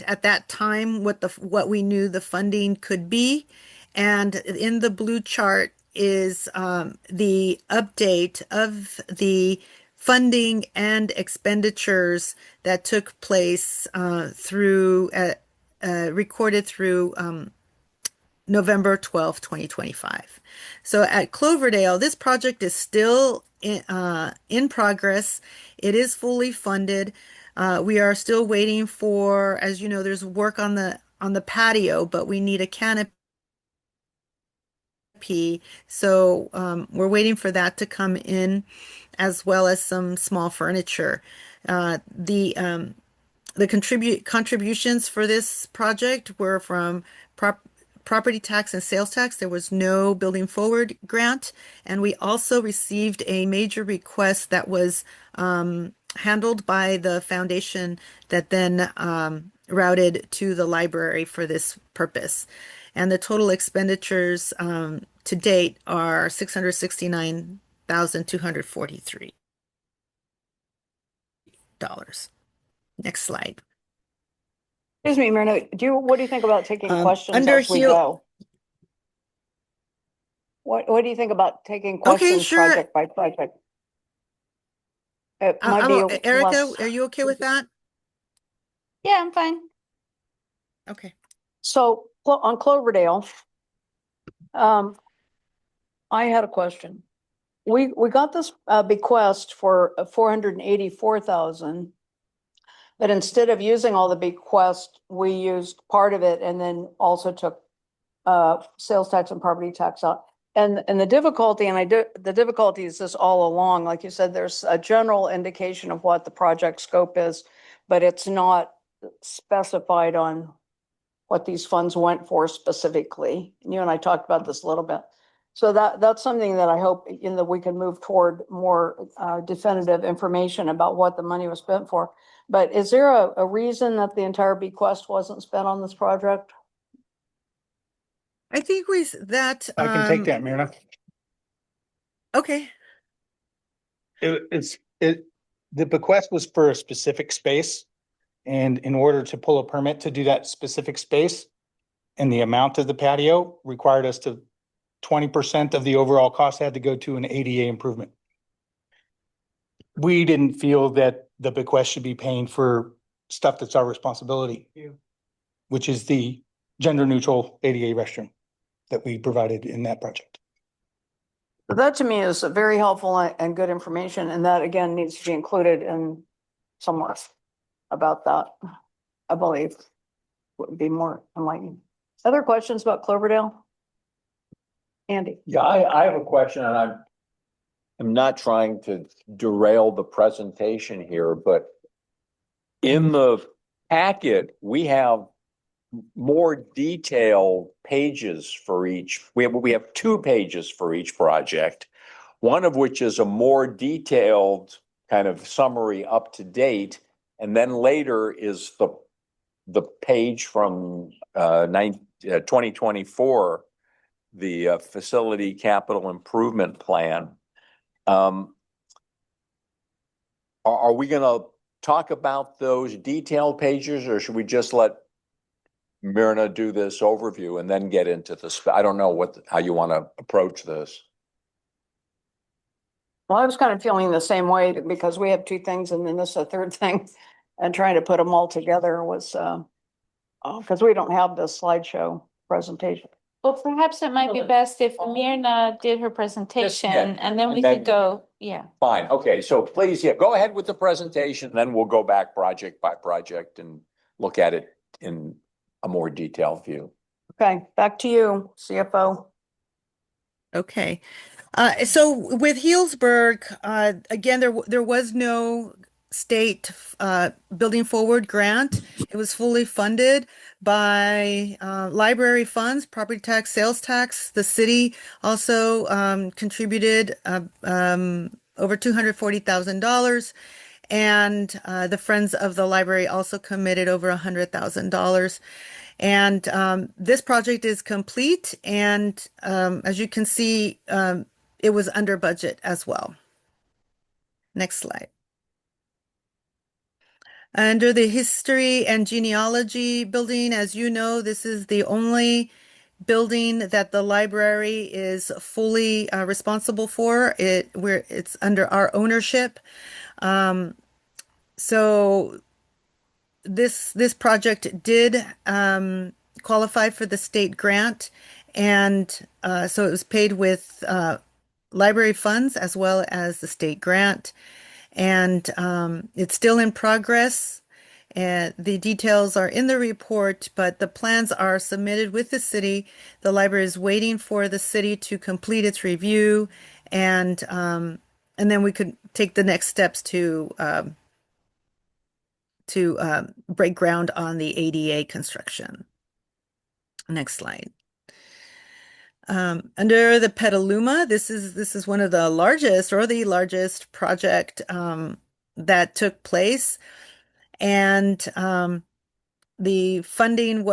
at that time what we knew the funding could be. And in the blue chart is the update of the funding and expenditures that took place recorded through November 12th, 2025. So at Cloverdale, this project is still in progress. It is fully funded. We are still waiting for, as you know, there's work on the patio, but we need a canopy. So we're waiting for that to come in, as well as some small furniture. The contributions for this project were from property tax and sales tax. There was no building forward grant. And we also received a major request that was handled by the foundation that then routed to the library for this purpose. And the total expenditures to date are $669,243. Next slide. Excuse me, Myrna, what do you think about taking questions Under as we Heal- go? What do you think about taking Okay, questions sure. project by project? It might be Erica, less. are you okay with that? Yeah, I'm fine. Okay. So on Cloverdale, I had a question. We got this bequest for 484,000. But instead of using all the bequest, we used part of it and then also took sales tax and property tax out. And the difficulty, the difficulty is this all along, like you said, there's a general indication of what the project scope is, but it's not specified on what these funds went for specifically. You and I talked about this a little bit. So that's something that I hope that we can move toward more definitive information about what the money was spent for. But is there a reason that the entire bequest wasn't spent on this project? I think that I can take that, Myrna. Okay. The bequest was for a specific space. And in order to pull a permit to do that specific space and the amount of the patio required us to 20% of the overall cost had to go to an ADA improvement. We didn't feel that the bequest should be paying for stuff that's our responsibility, which is the gender neutral ADA restroom that we provided in that project. That to me is a very helpful and good information, and that again needs to be included in somewhere about that, I believe, would be more enlightening. Other questions about Cloverdale? Andy? Yeah, I have a question, and I'm not trying to derail the presentation here, but in the packet, we have more detailed pages for each. We have 2 pages for each project, one of which is a more detailed kind of summary up to date, and then later is the page from 2024, the facility capital improvement plan. Are we going to talk about those detailed pages, or should we just let Myrna do this overview and then get into I don't know how you want to approach this. Well, I was kind of feeling the same way because we have 2 things and then this is a third thing, and trying to put them all together was because we don't have the slideshow presentation. Well, perhaps it might be best if Myrna did her presentation and then we could go, yeah. Fine. Okay. So please, go ahead with the presentation. Then we'll go back project by project and look at it in a more detailed view. Okay, back to you, CFO. Okay. So with Healdsburg, again, there was no state building forward grant. It was fully funded by library funds, property tax, sales tax. The city also contributed over $240,000. And the Friends of the Library also committed over $100,000. And this project is complete. And as you can see, it was under budget as well. Next slide. Under the history and genealogy building, as you know, this is the only building that the library is fully responsible for. It's under our ownership. So this project did qualify for the state grant, And so it was paid with library funds as well as the state grant. And it's still in progress. And the details are in the report, but the plans are submitted with the city. The library is waiting for the city to complete its review, and then we could take the next steps to break ground on the ADA construction. Next slide. Under the Petaluma, this is one of the largest or the largest project that took place. And the funding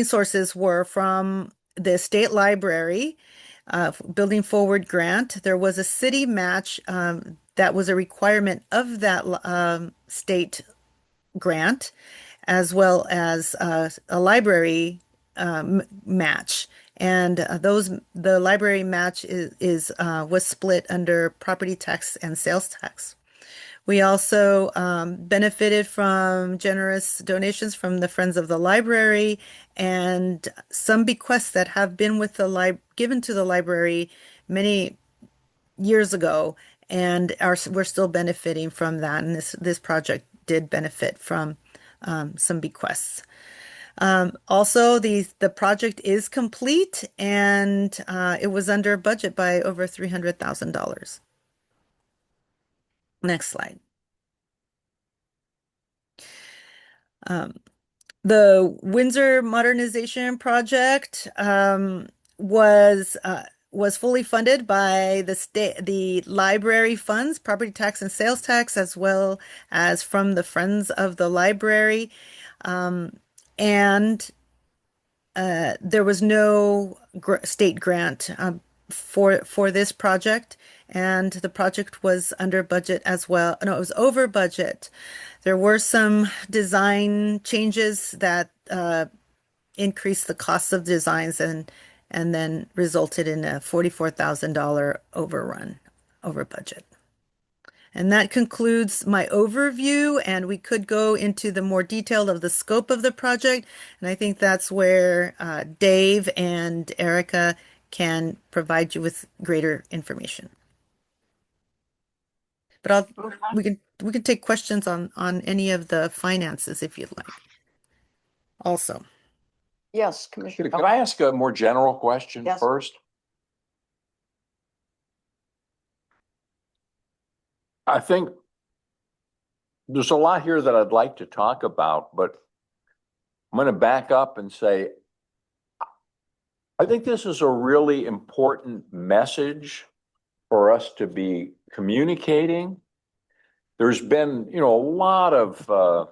sources were from the state library, Building Forward grant. There was a city match that was a requirement of that state grant, as well as a library match. And the library match was split under property tax and sales tax. We also benefited from generous donations from the Friends of the Library and some bequests that have been given to the library many years ago, and we're still benefiting from that. And this project did benefit from some bequests. Also, the project is complete, and it was under budget by over $300,000. Next slide. The Windsor Modernization Project was fully funded by the library funds, property tax and sales tax, as well as from the Friends of the Library. And there was no state grant for this project, and the project was under budget as well. No, it was over budget. There were some design changes that increased the cost of designs and then resulted in a $44,000 overrun over budget. And that concludes my overview, and we could go into the more detail of the scope of the project. And I think that's where Dave and Erica can provide you with greater information. But we can take questions on any of the finances if you'd like. Also. Yes, Commissioner. Could I ask a more general question Yes. first? I think there's a lot here that I'd like to talk about, but I'm going to back up and say, I think this is a really important message for us to be communicating. There's been, a lot of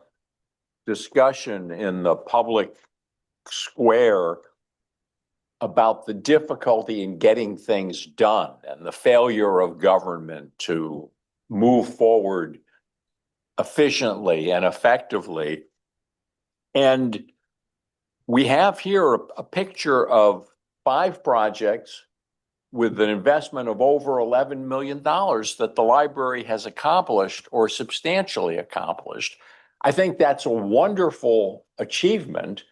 discussion in the public square about the difficulty in getting things done and the failure of government to move forward efficiently and effectively. And we have here a picture of 5 projects with an investment of over $11 million that the library has accomplished or substantially accomplished. I think that's a wonderful achievement.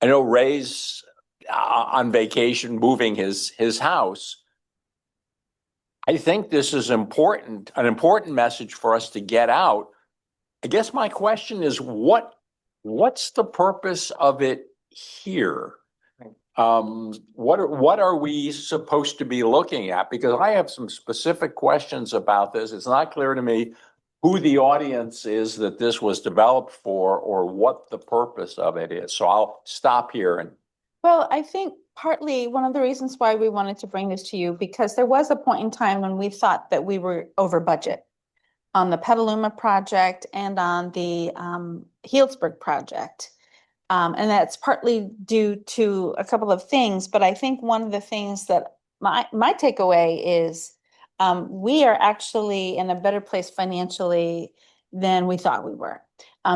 I know Ray's on vacation moving his house. I think this is an important message for us to get out. I guess my question is, what's the purpose of it here? What are we supposed to be looking at? Because I have some specific questions about this. It's not clear to me who the audience is that this was developed for or what the purpose of it is. So I'll stop here. And Well, I think partly one of the reasons why we wanted to bring this to you, because there was a point in time when we thought that we were over budget on the Petaluma project and on the Healdsburg project. And that's partly due to a couple of things, but I think one of the things that my takeaway is we are actually in a better place financially than we thought we were.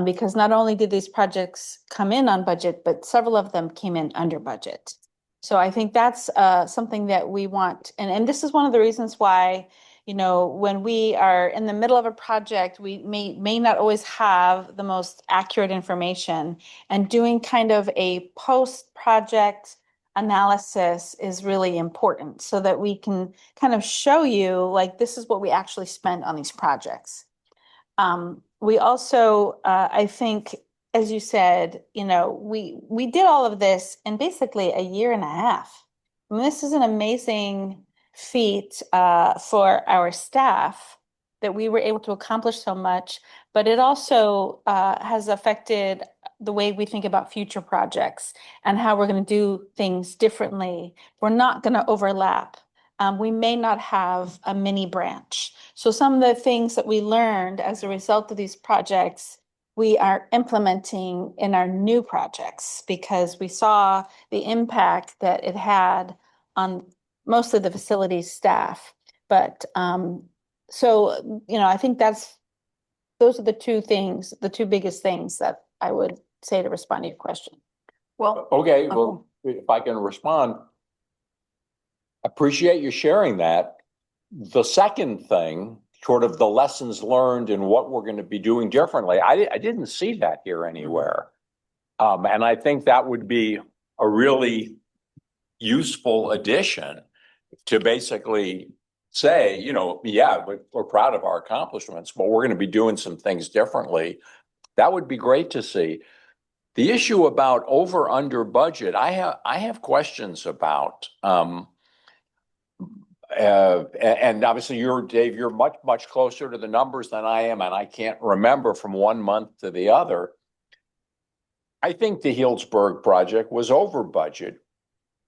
Because not only did these projects come in on budget, but several of them came in under budget. So I think that's something that we want. And this is one of the reasons why You know, when we are in the middle of a project, we may not always have the most accurate information, and doing kind of a post-project analysis is really important so that we can kind of show you like this is what we actually spent on these projects. We also, I think, as you said, you know, we did all of this in basically a year and a half. I mean, this is an amazing feat for our staff that we were able to accomplish so much, but it also has affected the way we think about future projects and how we're going to do things differently. We're not going to overlap. We may not have a mini branch. So some of the things that we learned as a result of these projects, we are implementing in our new projects because we saw the impact that it had on most of the facilities staff. But so, you know, I think those are the two things, the two biggest things that I would say to respond to your question. Well, Okay, well, if I can respond, appreciate you sharing that. The second thing, sort of the lessons learned and what we're going to be doing differently, I didn't see that here anywhere. And I think that would be a really useful addition to basically say, you know, yeah, we're proud of our accomplishments, but we're going to be doing some things differently. That would be great to see. The issue about over under budget, I have questions about. And obviously Dave, you're much closer to the numbers than I am, and I can't remember from one month to the other. I think the Healdsburg project was over budget.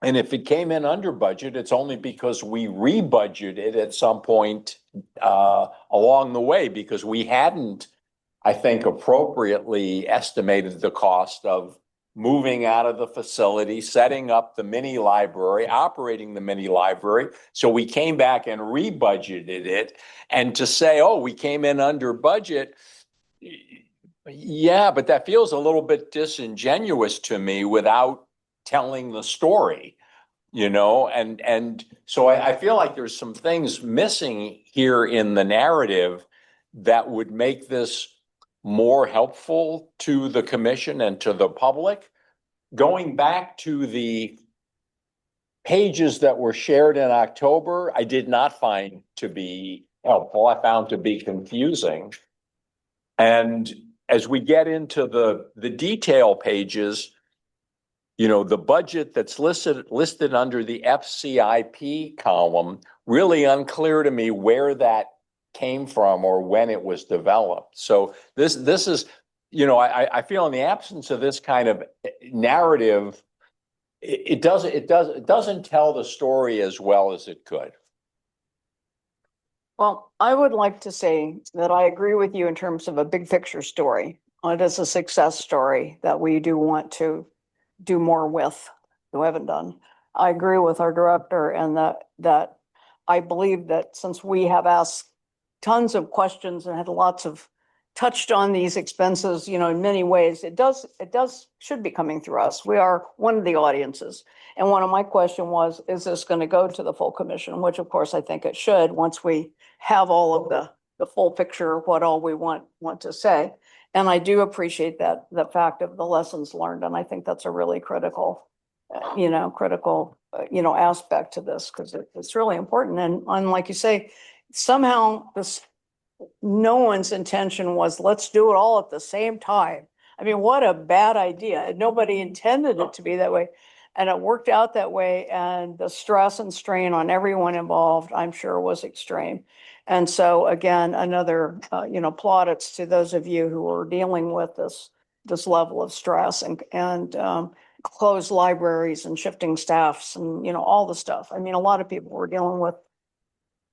And if it came in under budget, it's only because we rebudgeted at some point along the way, because we hadn't, I think, appropriately estimated the cost of moving out of the facility, setting up the mini library, operating the mini library. So we came back and rebudgeted it. And to say, oh, we came in under budget, yeah, but that feels a little bit disingenuous to me without telling the story, you know? And so I feel like there's some things missing here in the narrative that would make this more helpful to the commission and to the public. Going back to the pages that were shared in October, I did not find to be helpful. I found to be confusing. And as we get into the detail pages, you know, the budget that's listed under the FCIP column, really unclear to me where that came from or when it was developed. So this is, you know, I feel in the absence of this kind of narrative, it doesn't tell the story as well as it could. Well, I would like to say that I agree with you in terms of a big picture story. It is a success story that we do want to do more with, who haven't done. I agree with our director, and that I believe that since we have asked tons of questions and had lots of touched on these expenses, you know, in many ways, it should be coming through us. We are one of the audiences. And one of my question was, is this going to go to the full commission? Which of course I think it should, once we have all of the full picture of what all we want to say. And I do appreciate that, the fact of the lessons learned. And I think that's a really critical aspect to this, because it's really important. And like you say, somehow no one's intention was, let's do it all at the same time. I mean, what a bad idea. Nobody intended it to be that way. And it worked out that way. And the stress and strain on everyone involved, I'm sure, was extreme. And so again, another, plaudits to those of you who are dealing with this level of stress and closed libraries and shifting staffs and, all the stuff. I mean, a lot of people were dealing with,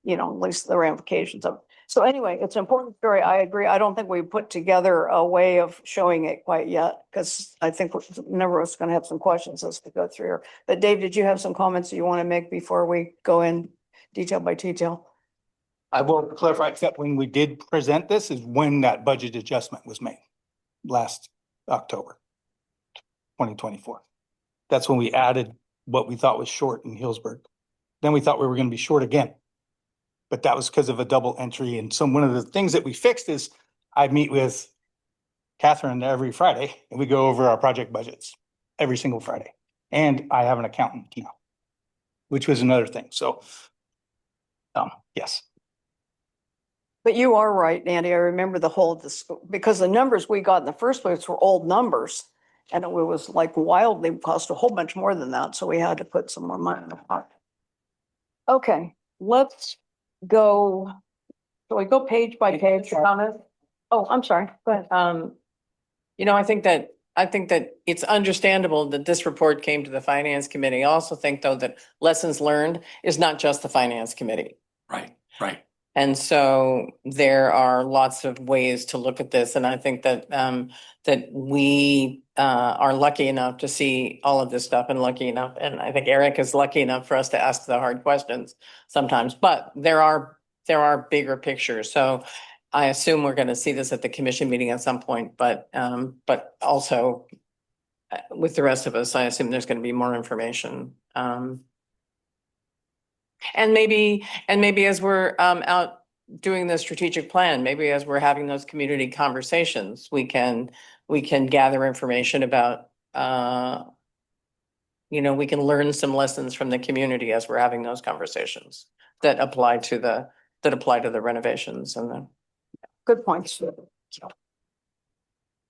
at least the ramifications of it. So anyway, it's an important story. I agree. I don't think we put together a way of showing it quite yet, because I think never was going to have some questions as we go through here. But Dave, did you have some comments that you want to make before we go in detail by detail? I will clarify, except when we did present this is when that budget adjustment was made last October 2024. That's when we added what we thought was short in Healdsburg. Then we thought we were going to be short again. but that was because of a double entry. And one of the things that we fixed is I meet with Catherine every Friday and we go over our project budgets every single Friday. And I have an accountant now, which was another thing. So, yes. But you are right, Andy. I remember the whole, this, because the numbers we got in the first place were old numbers. And it was like wildly cost a whole bunch more than that. So we had to put some more money in the pocket. Okay, let's go. So we go page by page. Comment? Oh, I'm sorry. Go ahead. You know, I think that it's understandable that this report came to the finance committee. I also think though that lessons learned is not just the finance committee. Right, right. And so there are lots of ways to look at this. And I think that that we are lucky enough to see all of this stuff and lucky enough. And I think Eric is lucky enough for us to ask the hard questions sometimes, but there are bigger pictures. So I assume we're going to see this at the commission meeting at some point, but also with the rest of us, I assume there's going to be more information. And maybe as we're out doing the strategic plan, maybe as we're having those community conversations, we can gather information about, we can learn some lessons from the community as we're having those conversations that apply to the renovations and the. Good points.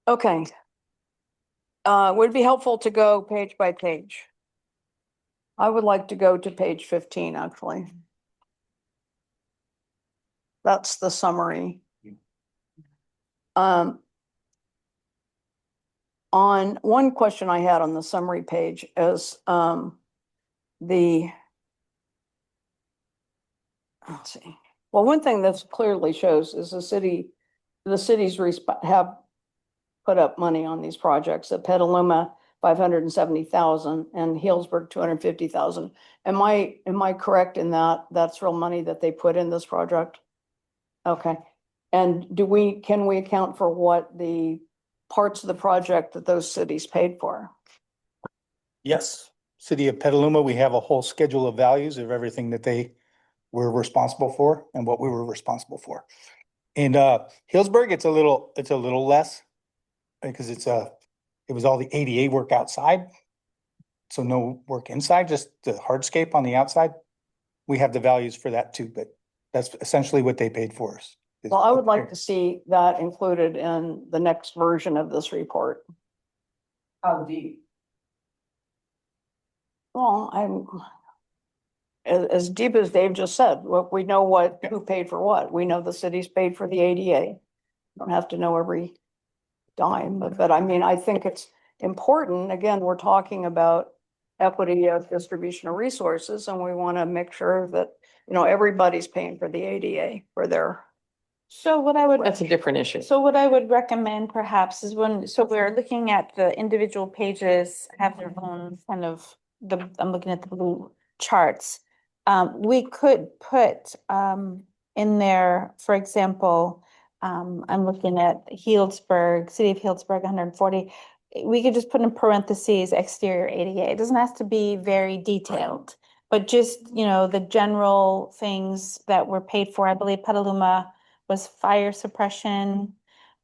Okay. Would it be helpful to go page by page? I would like to go to page 15, actually. That's the summary. On one question I had on the summary page is let's see. Well, one thing that clearly shows is the cities have put up money on these projects. At Petaluma, 570,000 and Healdsburg, 250,000. Am I correct in that? That's real money that they put in this project? Okay. And can we account for what the parts of the project that those cities paid for? Yes. City of Petaluma, we have a whole schedule of values of everything that they were responsible for and what we were responsible for. And Healdsburg, it's a little less because it was all the ADA work outside. So no work inside, just the hardscape on the outside. We have the values for that too, but that's essentially what they paid for us. Well, I would like to see that included in the next version of this report. How deep? Well, I'm as deep as Dave just said. We know who paid for what. We know the cities paid for the ADA. Don't have to know every dime, but I mean, I think it's important. Again, we're talking about equity of distribution of resources, and we want to make sure that everybody's paying for the ADA for their. That's a different issue. So what I would recommend perhaps is so we're looking at the individual pages have their own kind of I'm looking at the blue charts. We could put in there, for example, I'm looking at Healdsburg, City of Healdsburg, 140. We could just put in parentheses exterior ADA. It doesn't have to be very detailed, but just, the general things that were paid for. I believe Petaluma was fire suppression.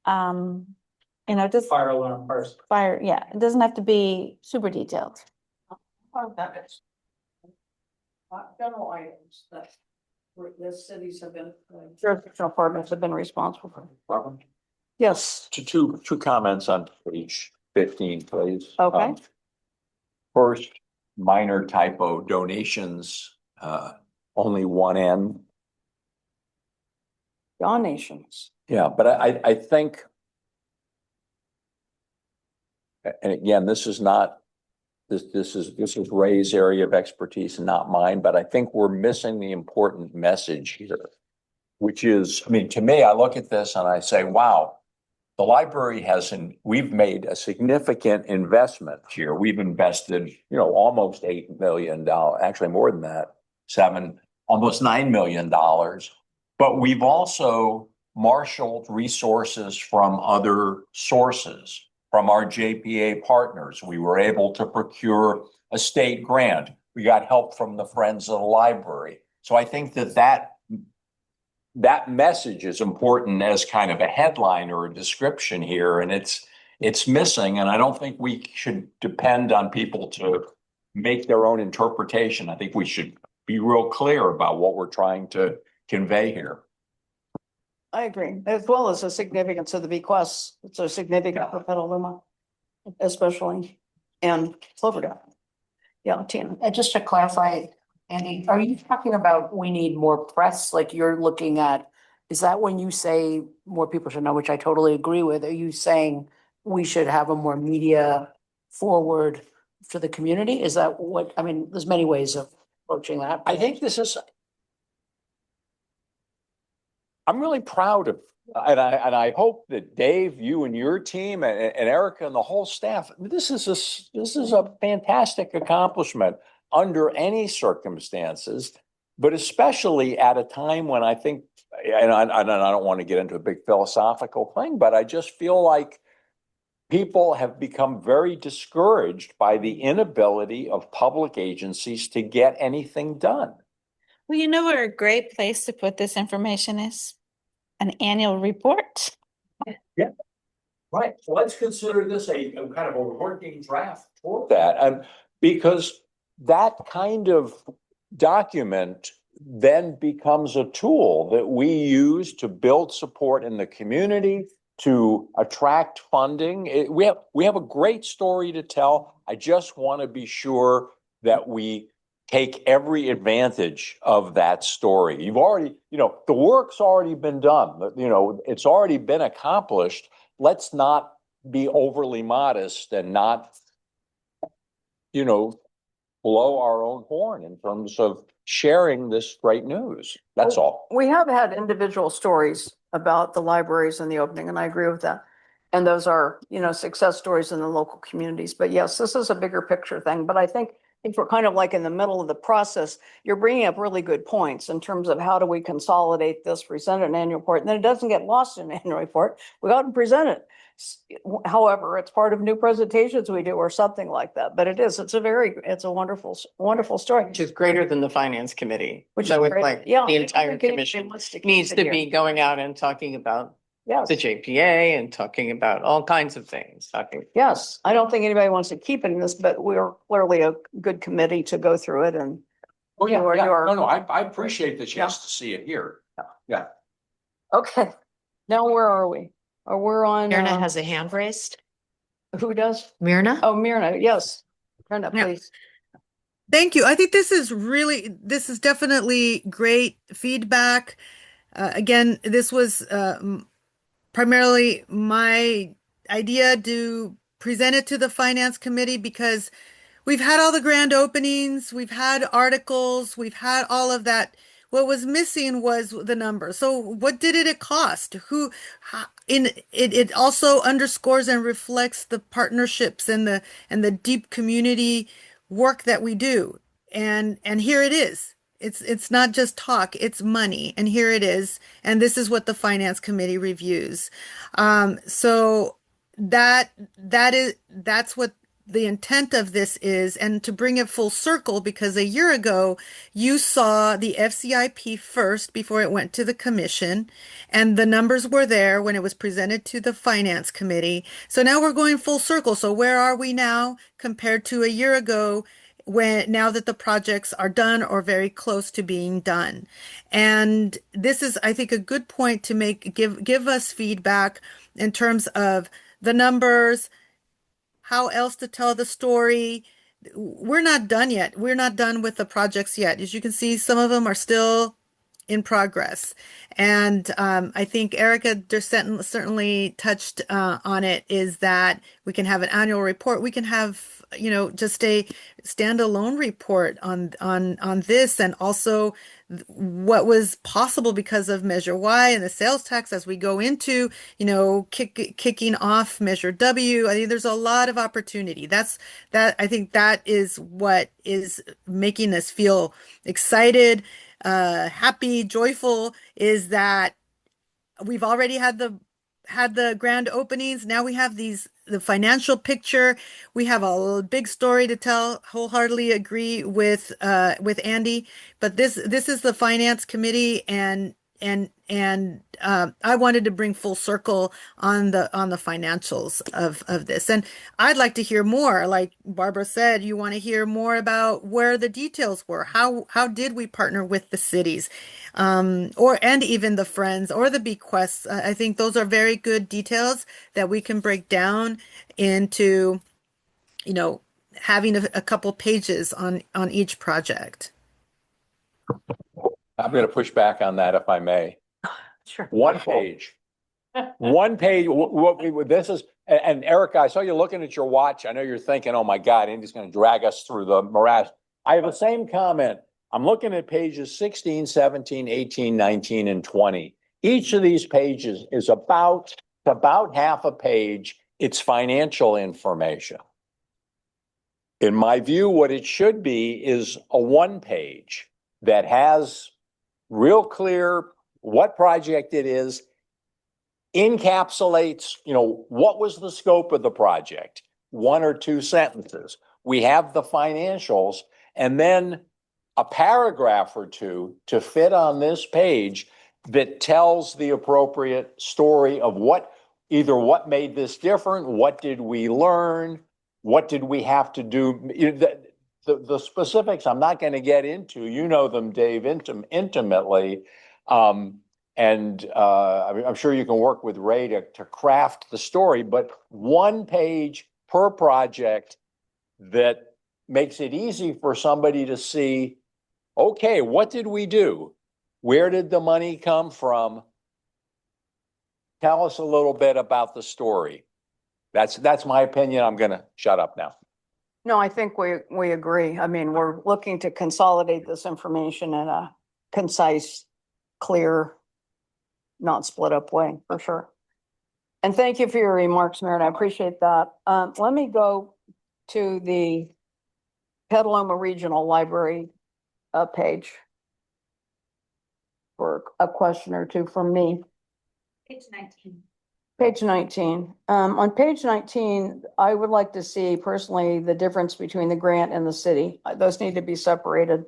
Just Fire alarm first. fire. Yeah, it doesn't have to be super detailed. General items that the cities have been, jurisdictional departments have been responsible for. Yes. Two comments on page 15, please. Okay. First, minor typo, donations, only one N. Donations. Yeah, but I think, and again, this is Ray's area of expertise and not mine, but I think we're missing the important message here, which is, to me, I look at this and I say, wow, the library we've made a significant investment here. We've invested, almost $8 million, actually more than that, almost $9 million. But we've also marshaled resources from other sources, from our JPA partners. We were able to procure a state grant. We got help from the Friends of the Library. So I think that that message is important as kind of a headline or a description here, and it's missing. And I don't think we should depend on people to make their own interpretation. I think we should be real clear about what we're trying to convey here. I agree, as well as the significance of the bequests. It's a significant for Petaluma, especially, and Cloverdale. Yeah, Tina. And just to clarify, Andy, are you talking about we need more press? Like you're looking at, is that when you say more people should know, which I totally agree with? Are you saying we should have a more media forward for the community? Is that what, I mean, there's many ways of approaching that. I think this is, I'm really proud of, and I hope that Dave, you and your team and Erica and the whole staff, this is a fantastic accomplishment under any circumstances, but especially at a time when I think, and I don't want to get into a big philosophical thing, but I just feel like people have become very discouraged by the inability of public agencies to get anything done. Well, you know where a great place to put this information is? An annual report. Yeah. Right. So let's consider this a kind of a working draft for that. And because that kind of document then becomes a tool that we use to build support in the community, to attract funding. We have a great story to tell. I just want to be sure that we take every advantage of that story. You've already, the work's already been done. It's already been accomplished. Let's not be overly modest and not, blow our own horn in terms of sharing this great news. That's all. We have had individual stories about the libraries and the opening, and I agree with that. And those are, success stories in the local communities. But yes, this is a bigger picture thing. But I think if we're kind of like in the middle of the process, you're bringing up really good points in terms of how do we consolidate this, present an annual report, and then it doesn't get lost in an annual report. We got to present it. However, it's part of new presentations we do or something like that. But it's a wonderful story. Which is greater than the finance committee. Which So is it's great. like Yeah, the I entire think it commission wants to keep needs it to here. be going out and talking about Yes. the JPA and talking about all kinds of things. Yes, I don't think anybody wants to keep it in this, but we're clearly a good committee to go through it and. Oh, yeah, You are- No, I appreciate the chance to see it here. Yeah. Okay, now where are we? We're on. Myrna has a hand raised. Who does? Myrna? Oh, Myrna, yes. Myrna, Yeah. please. Thank you. I think this is definitely great feedback. Again, this was primarily my idea to present it to the finance committee because we've had all the grand openings, we've had articles, we've had all of that. What was missing was the number. So what did it cost? It also underscores and reflects the partnerships and the deep community work that we do. And here it is. It's not just talk, it's money. And here it is. And this is what the finance committee reviews. So that's what the intent of this is, and to bring it full circle, because a year ago you saw the FCIP first before it went to the commission, and the numbers were there when it was presented to the finance committee. So now we're going full circle. So where are we now compared to a year ago, now that the projects are done or very close to being done? And this is, I think, a good point to give us feedback in terms of the numbers, how else to tell the story. We're not done yet. We're not done with the projects yet. As you can see, some of them are still in progress. And I think Erica just certainly touched on it, is that we can have an annual report. We can have, just a standalone report on this, and also what was possible because of Measure Y and the sales tax as we go into, kicking off Measure W. I think there's a lot of opportunity. I think that is what is making us feel excited, happy, joyful, is that we've already had the grand openings. Now we have the financial picture. We have a big story to tell. Wholeheartedly agree with Andy. But this is the finance committee, and I wanted to bring full circle on the financials of this. And I'd like to hear more. Like Barbara said, you want to hear more about where the details were. How did we partner with the cities, and even the friends or the bequests? I think those are very good details that we can break down into, having a couple pages on each project. I'm going to push back on that if I may. Sure. One page. One page. This is, and Erica, I saw you looking at your watch. I know you're thinking, oh my God, Andy's going to drag us through the morass. I have the same comment. I'm looking at pages 16, 17, 18, 19, and 20. Each of these pages is about half a page. It's financial information. In my view, what it should be is a one page that has real clear what project it is, encapsulates, what was the scope of the project, one or two sentences. We have the financials, and then a paragraph or two to fit on this page that tells the appropriate story of what made this different, what did we learn, what did we have to do. The specifics I'm not going to get into. You know them, Dave, intimately. I'm sure you can work with Ray to craft the story, but one page per project that makes it easy for somebody to see, okay, what did we do? Where did the money come from? Tell us a little bit about the story. That's my opinion. I'm going to shut up now. No, I think we agree. I mean, we're looking to consolidate this information in a concise, clear, not split up way, for sure. And thank you for your remarks, Merit. I appreciate that. Let me go to the Petaluma Regional Library page for a question or two from me. Page 19. Page 19. On page 19, I would like to see personally the difference between the grant and the city. Those need to be separated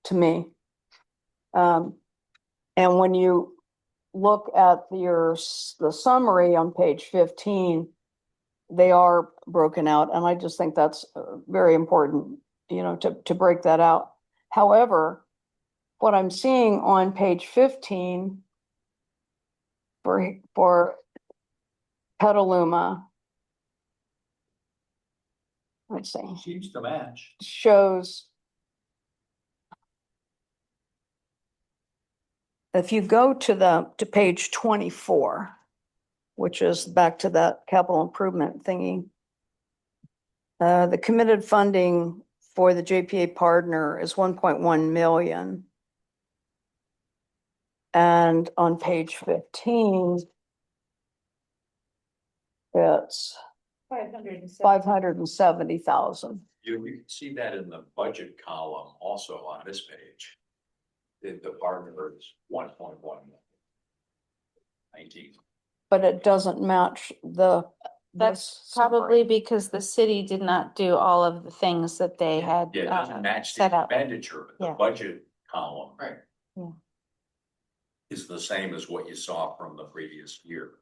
to me. And when you look at the summary on page 15, they are broken out. And I just think that's very important, to break that out. However, what I'm seeing on page 15 for Petaluma, let's see, Seems to match. shows, if you go to page 24, which is back to that capital improvement thingy, the committed funding for the JPA partner is 1.1 million. And on page 15, it's 570,000. You can see that in the budget column also on this page. The partner is 1.1 million. 19. But it doesn't match That's probably because the city did not do all of the things that they had Yeah, it doesn't match the set out. expenditure, but the Yeah. budget column. Right. Yeah. Is the same as what you saw from the previous year.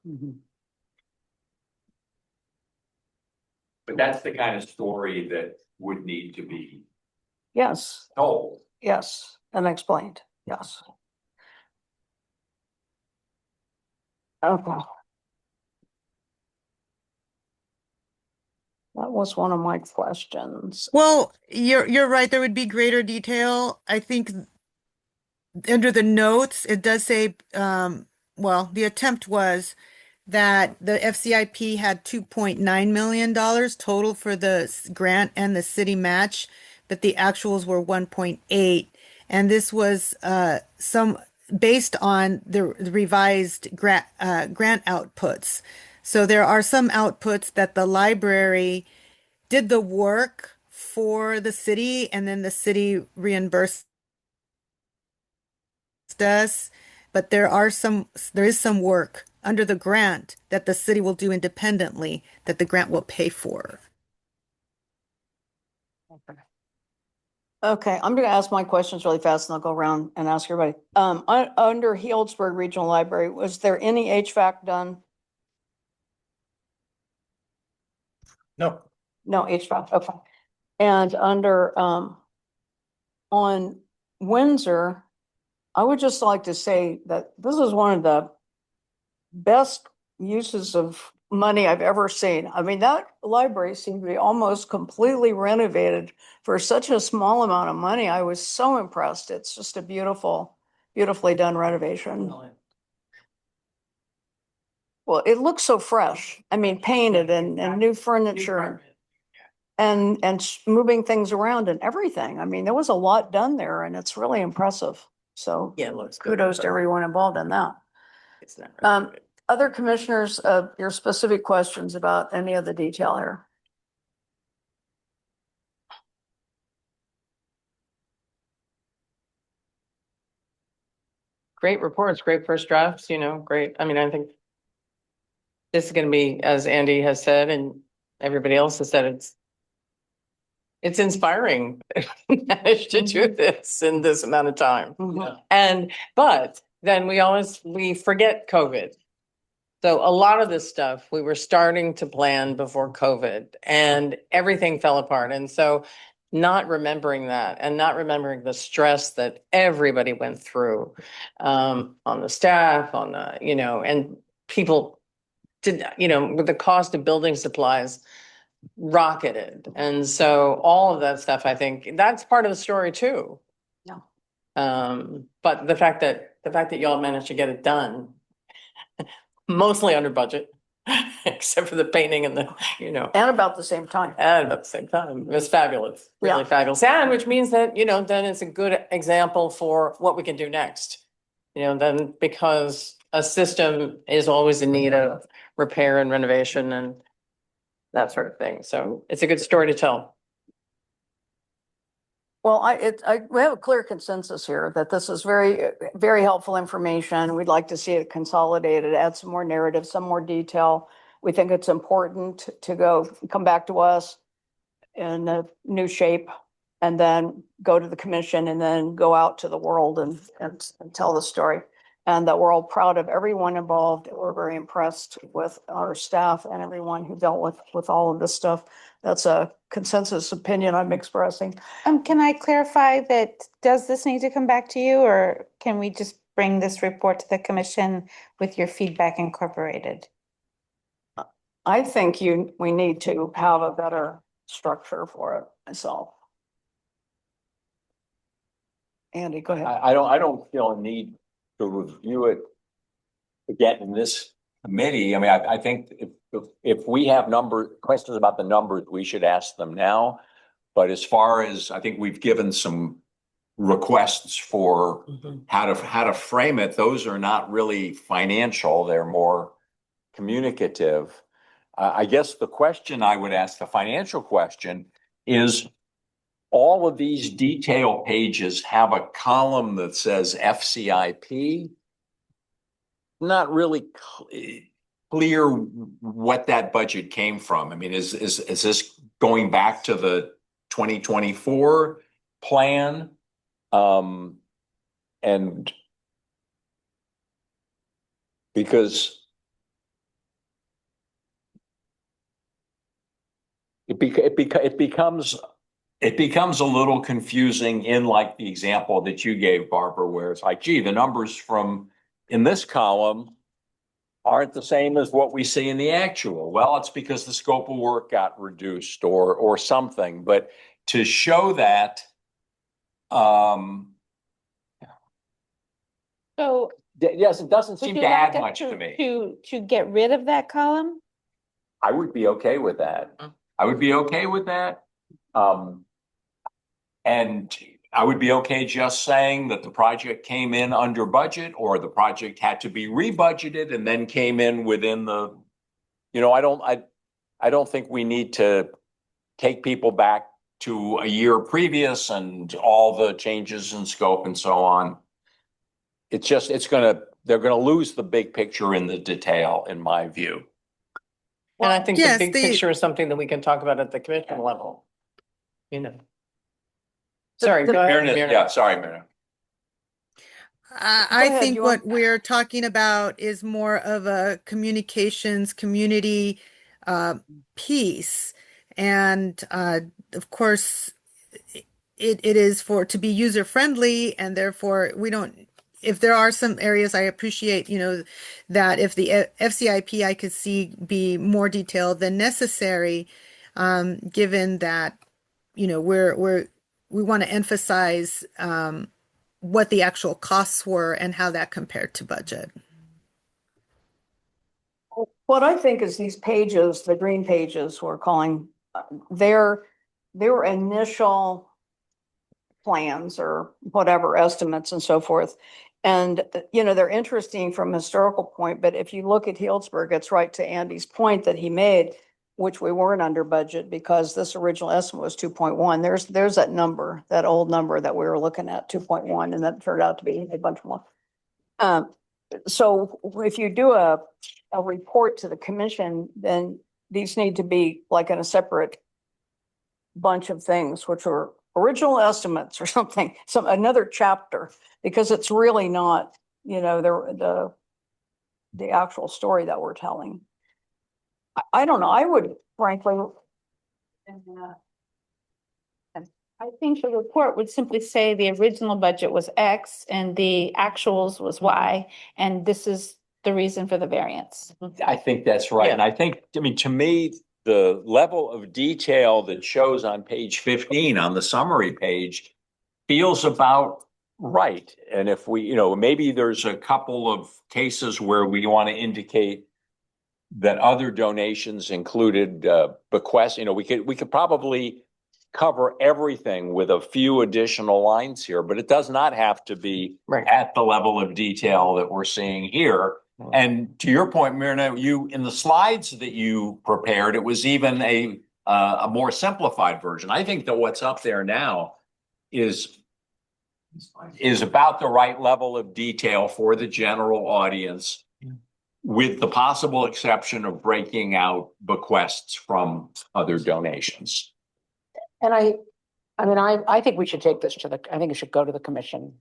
But that's the kind of story that would need to be Yes, told. yes, and explained, yes. Okay. That was one of my questions. Well, you're right. There would be greater detail. I think under the notes, it does say, the attempt was that the FCIP had $2.9 million total for the grant and the city match, but the actuals were 1.8. And this was some based on the revised grant outputs. So there are some outputs that the library did the work for the city, and then the city reimbursed us. But there is some work under the grant that the city will do independently that the grant will pay for. Okay, I'm gonna ask my questions really fast and I'll go around and ask everybody. Under Healdsburg Regional Library, was there any HVAC done? No, No HVAC, okay. And under, on Windsor, I would just like to say that this is one of the best uses of money I've ever seen. I mean, that library seemed to be almost completely renovated for such a small amount of money. I was so impressed. It's just a beautifully done renovation. Well, it looks so fresh. I mean, painted and new furniture and moving things around and everything. I mean, there was a lot done there and it's really impressive. So Yeah, it looks good. kudos to everyone involved in that. It's not Um, renovated. Other commissioners, your specific questions about any of the detail here? Great reports, great first drafts, great. I mean, I think this is gonna be, as Andy has said, and everybody else has said, it's inspiring to manage to do this in this amount of time. But then we forget COVID. So a lot of this stuff we were starting to plan before COVID and everything fell apart. And so not remembering that and not remembering the stress that everybody went through on the staff, on the, and people did, with the cost of building supplies rocketed. And so all of that stuff, I think that's part of the story too. Yeah. But the fact that y'all managed to get it done, mostly under budget, except for the painting and the, And about the same time. and at the same time, it was fabulous, really Yeah. fabulous. And which means that, then it's a good example for what we can do next. Then because a system is always in need of repair and renovation and that sort of thing. So it's a good story to tell. Well, we have a clear consensus here that this is very helpful information. We'd like to see it consolidated, add some more narrative, some more detail. We think it's important to come back to us in a new shape and then go to the commission and then go out to the world and tell the story. And that we're all proud of everyone involved. We're very impressed with our staff and everyone who dealt with all of this stuff. That's a consensus opinion I'm expressing. Can I clarify that, does this need to come back to you, or can we just bring this report to the commission with your feedback incorporated? I think we need to have a better structure for it myself. Andy, go ahead. I don't feel a need to review it again in this committee. I mean, I think if we have questions about the numbers, we should ask them now. But as far as, I think we've given some requests for how to frame it, those are not really financial, they're more communicative. I guess the question I would ask, the financial question, is all of these detail pages have a column that says FCIP. Not really clear what that budget came from. I mean, is this going back to the 2024 plan? And because it becomes a little confusing in like the example that you gave, Barbara, where it's like, gee, the numbers from in this column aren't the same as what we see in the actual. Well, it's because the scope of work got reduced or something. But to show that, So yes, it doesn't would seem you to like add us much to me. to get rid of that column? I would be okay with that. I would be okay with that. And I would be okay just saying that the project came in under budget, or the project had to be rebudgeted and then came in within the, I don't think we need to take people back to a year previous and all the changes in scope and so on. They're gonna lose the big picture in the detail, in my view. And I think the yes, big picture is something that we can talk about at the commission level. Sorry, go ahead. Myrna, yeah, sorry, Myrna. I ahead, think you what want- we're talking about is more of a communications community piece. And of course, it is for to be user friendly, and therefore we don't. If there are some areas I appreciate, that if the FCIP I could see be more detailed than necessary, given that, we want to emphasize what the actual costs were and how that compared to budget. What I think is these pages, the green pages we're calling, they're initial plans or whatever estimates and so forth. And, they're interesting from a historical point, but if you look at Healdsburg, it's right to Andy's point that he made, which we weren't under budget because this original estimate was 2.1. There's that number, that old number that we were looking at, 2.1, and that turned out to be a bunch more. So if you do a report to the commission, then these need to be like in a separate bunch of things, which are original estimates or something, another chapter, because it's really not, the actual story that we're telling. I don't know. I would frankly. I think the report would simply say the original budget was X and the actuals was Y, and this is the reason for the variance. I think that's right. Yeah. And I think, to me, the level of detail that shows on page 15 on the summary page feels about right. And if we, maybe there's a couple of cases where we want to indicate that other donations included bequests, we could probably cover everything with a few additional lines here, but it does not have to be Right. at the level of detail that we're seeing here. And to your point, Myrna, in the slides that you prepared, it was even a more simplified version. I think that what's up there now is about the right level of detail for the general audience, with the possible exception of breaking out bequests from other donations. And I think we should take this I think it should go to the commission,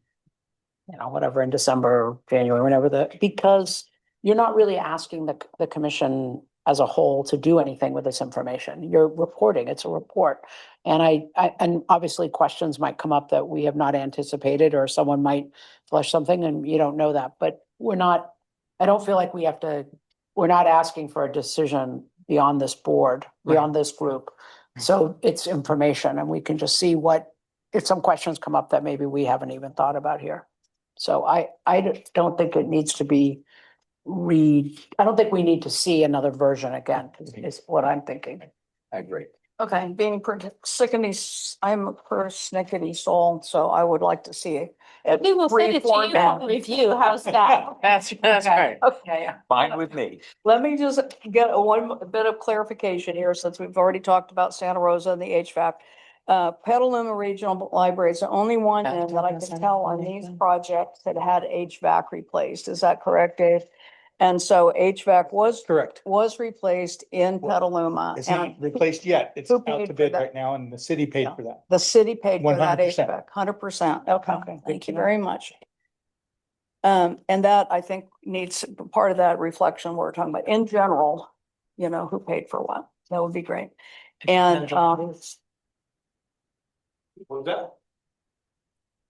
whatever, in December, January, whenever because you're not really asking the commission as a whole to do anything with this information. You're reporting, it's a report. And and obviously questions might come up that we have not anticipated, or someone might flush something and you don't know that, but I don't feel like we're not asking for a decision beyond this board, beyond this group. So it's information, and we can just see if some questions come up that maybe we haven't even thought about here. So I don't think it needs to be I don't think we need to see another version again, is what I'm thinking. I agree. Okay, being I'm a persnickety soul, so I would like to see it. We will send it to you for review. How's that? That's right. Okay. Fine with me. Let me just get one bit of clarification here, since we've already talked about Santa Rosa and the HVAC. Petaluma Regional Library is the only one that I can tell on these projects that had HVAC replaced. Is that correct, Dave? And so HVAC Correct. was replaced in Petaluma. It's and not replaced yet. It's who out paid to for bid that? right now, and the city paid Yeah. for that. The city paid for that 100%. HVAC, 100%. Okay, Okay, thank you very much. And that I think needs part of that reflection we're talking about in general, who paid for what. That would be great. And What was that?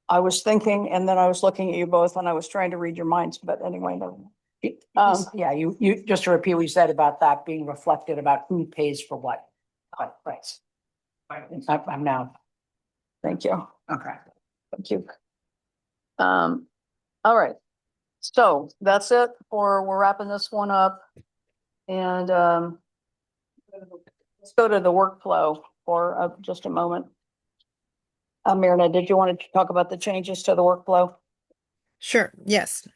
I was thinking, and then I was looking at you both and I was trying to read your minds, but anyway, no. Yeah, you just to repeat what you said about that being reflected about who pays for what. Right. I'm now, Thank you. okay. Thank you. All right. So that's it we're wrapping this one up. And let's go to the workflow for just a moment. Myrna, did you want to talk about the changes to the workflow? Sure, yes.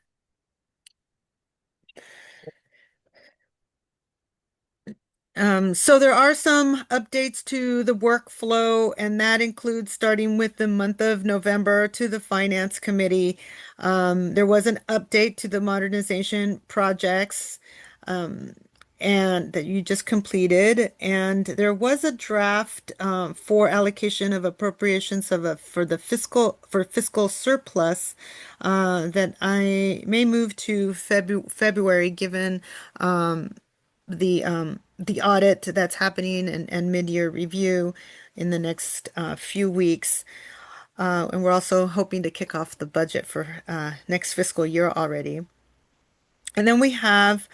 So there are some updates to the workflow, and that includes starting with the month of November to the Finance Committee. There was an update to the modernization projects. and that you just completed. And there was a draft for allocation of appropriations for fiscal surplus that I may move to February, given the audit that's happening and mid-year review in the next few weeks. And we're also hoping to kick off the budget for next fiscal year already. And then we have,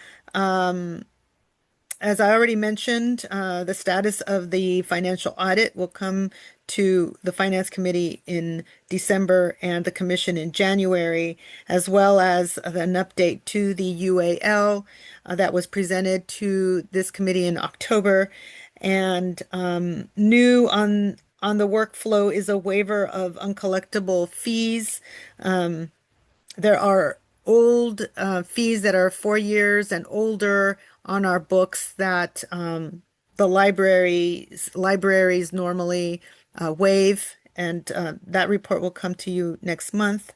as I already mentioned, the status of the financial audit will come to the Finance Committee in December and the Commission in January, as well as an update to the UAL that was presented to this committee in October. And new on the workflow is a waiver of uncollectible fees. There are old fees that are 4 years and older on our books that the libraries normally waive, and that report will come to you next month.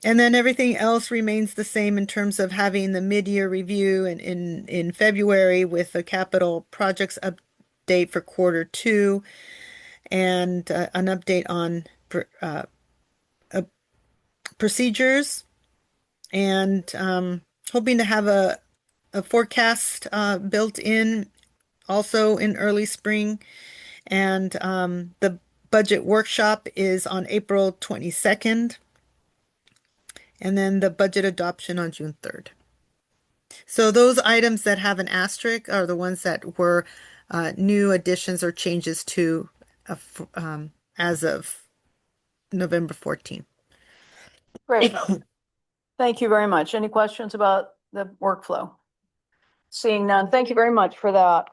And then everything else remains the same in terms of having the mid-year review in February with the capital projects update for Q2 and an update on procedures, and hoping to have a forecast built in also in early spring. And the budget workshop is on April 22nd, and then the budget adoption on June 3rd. So those items that have an asterisk are the ones that were new additions or changes to as of November 14th. Great. Thank you very much. Any questions about the workflow? Seeing none, thank you very much for that.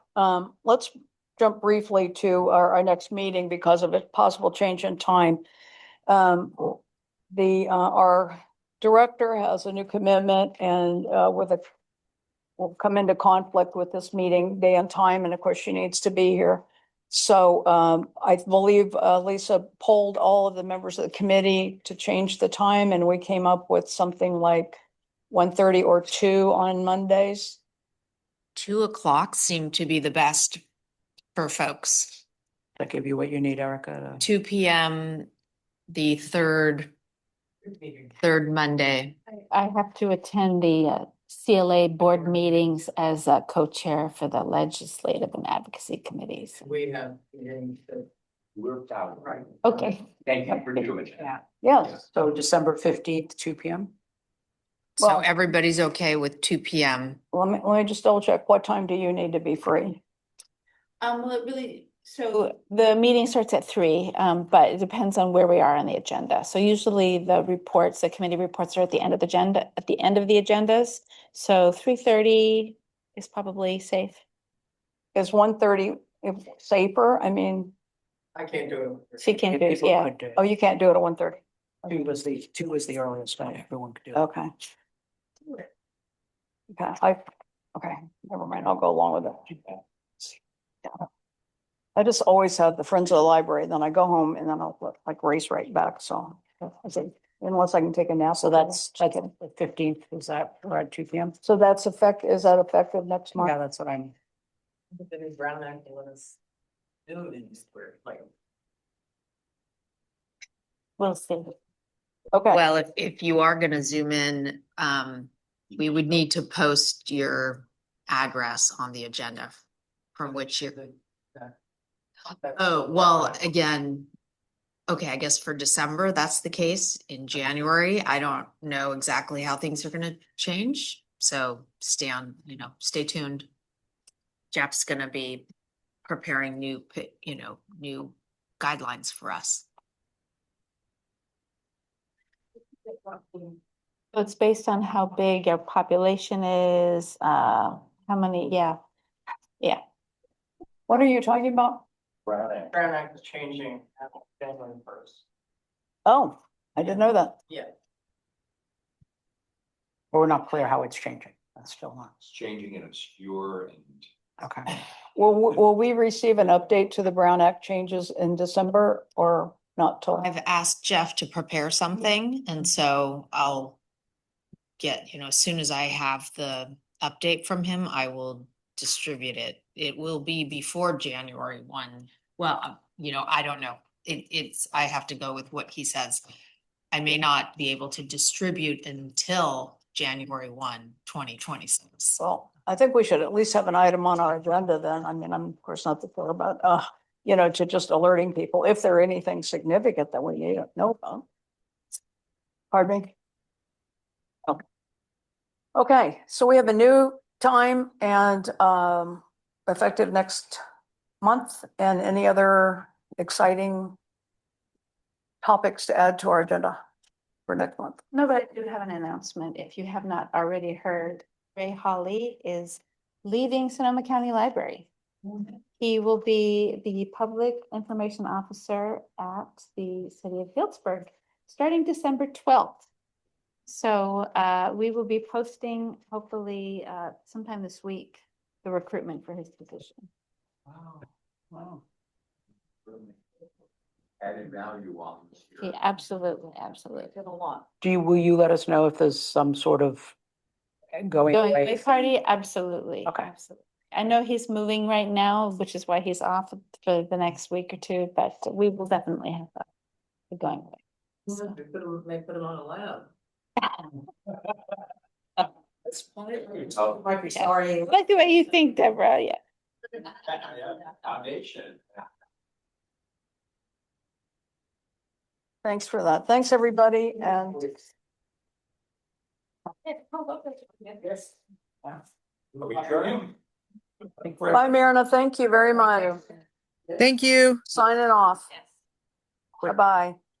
Let's jump briefly to our next meeting because of a possible change in time. Our director has a new commitment and will come into conflict with this meeting day and time, and of course she needs to be here. So I believe Lisa polled all of the members of the committee to change the time, and we came up with something like 1:30 or 2 on Mondays. 2 o'clock seemed to be the best for folks. That give you what you need, Erica? 2 p.m. the third Monday. I have to attend the CLA board meetings as a co-chair for the legislative and advocacy committees. We have. Worked out, right? Okay. Thank you for doing that. Yeah. Yes. So December 15th, 2 p.m. So Well- everybody's okay with 2 p.m. Let me just double check. What time do you need to be free? Well, it really, so the meeting starts at 3, but it depends on where we are on the agenda. So usually the committee reports are at the end of the agendas. So 3:30 is probably safe. Is 1:30 safer? I mean, I can't do it. She can't do it, People yeah. could do it. oh, you can't do it at 1:30. 2 was the earliest that everyone could do it. Okay. Okay, never mind. I'll go along with it. Yeah. I just always had the Friends of the Library, then I go home and then I'll like race right back, so. I think unless I can take a nap. So that's the 15th, is that right, 2 p.m.? So is that effective next month? Yeah, that's what I'm. The new Brown Act was like. We'll see. Okay, Well, if you are gonna zoom in, we would need to post your address on the agenda from which you're. Oh, well, again, okay, I guess for December, that's the case. In January, I don't know exactly how things are gonna change. So stay tuned. Jeff's gonna be preparing new guidelines for us. So it's based on how big your population is, how many, yeah. what are you talking about? Brown Act is changing January 1st. Oh, I didn't know that. Yeah. But we're not clear how it's changing. That's still not. It's changing and obscure and. Okay. Will we receive an update to the Brown Act changes in December or not till? I've asked Jeff to prepare something, and so I'll get, as soon as I have the update from him, I will distribute it. It will be before January 1. Well, I don't know. I have to go with what he says. I may not be able to distribute until January 1, 2026. Well, I think we should at least have an item on our agenda then. I mean, I'm of course not the sure about, to just alerting people if there anything significant that we need to know about. Pardon me? Okay. Okay, so we have a new time and effective next month, and any other exciting topics to add to our agenda for next month? No, but I do have an announcement. If you have not already heard, Ray Hawley is leaving Sonoma County Library. He will be the public information officer at the city of Healdsburg starting December 12th. So we will be posting hopefully sometime this week, the recruitment for his position. Wow. Wow. Added value on this He year. absolutely Did a lot. Will you let us know if there's some sort of going Going away? away party, absolutely. Okay. Absolutely. I know he's moving right now, which is why he's off for the next week or two, but we will definitely have a going away. So. May put him on a lab. Might be I like the way you think, Deborah, yeah. Foundation. Thanks for that. Thanks, everybody, and bye, Marina. Thank you very much. Thank you. Signing off. Bye-bye.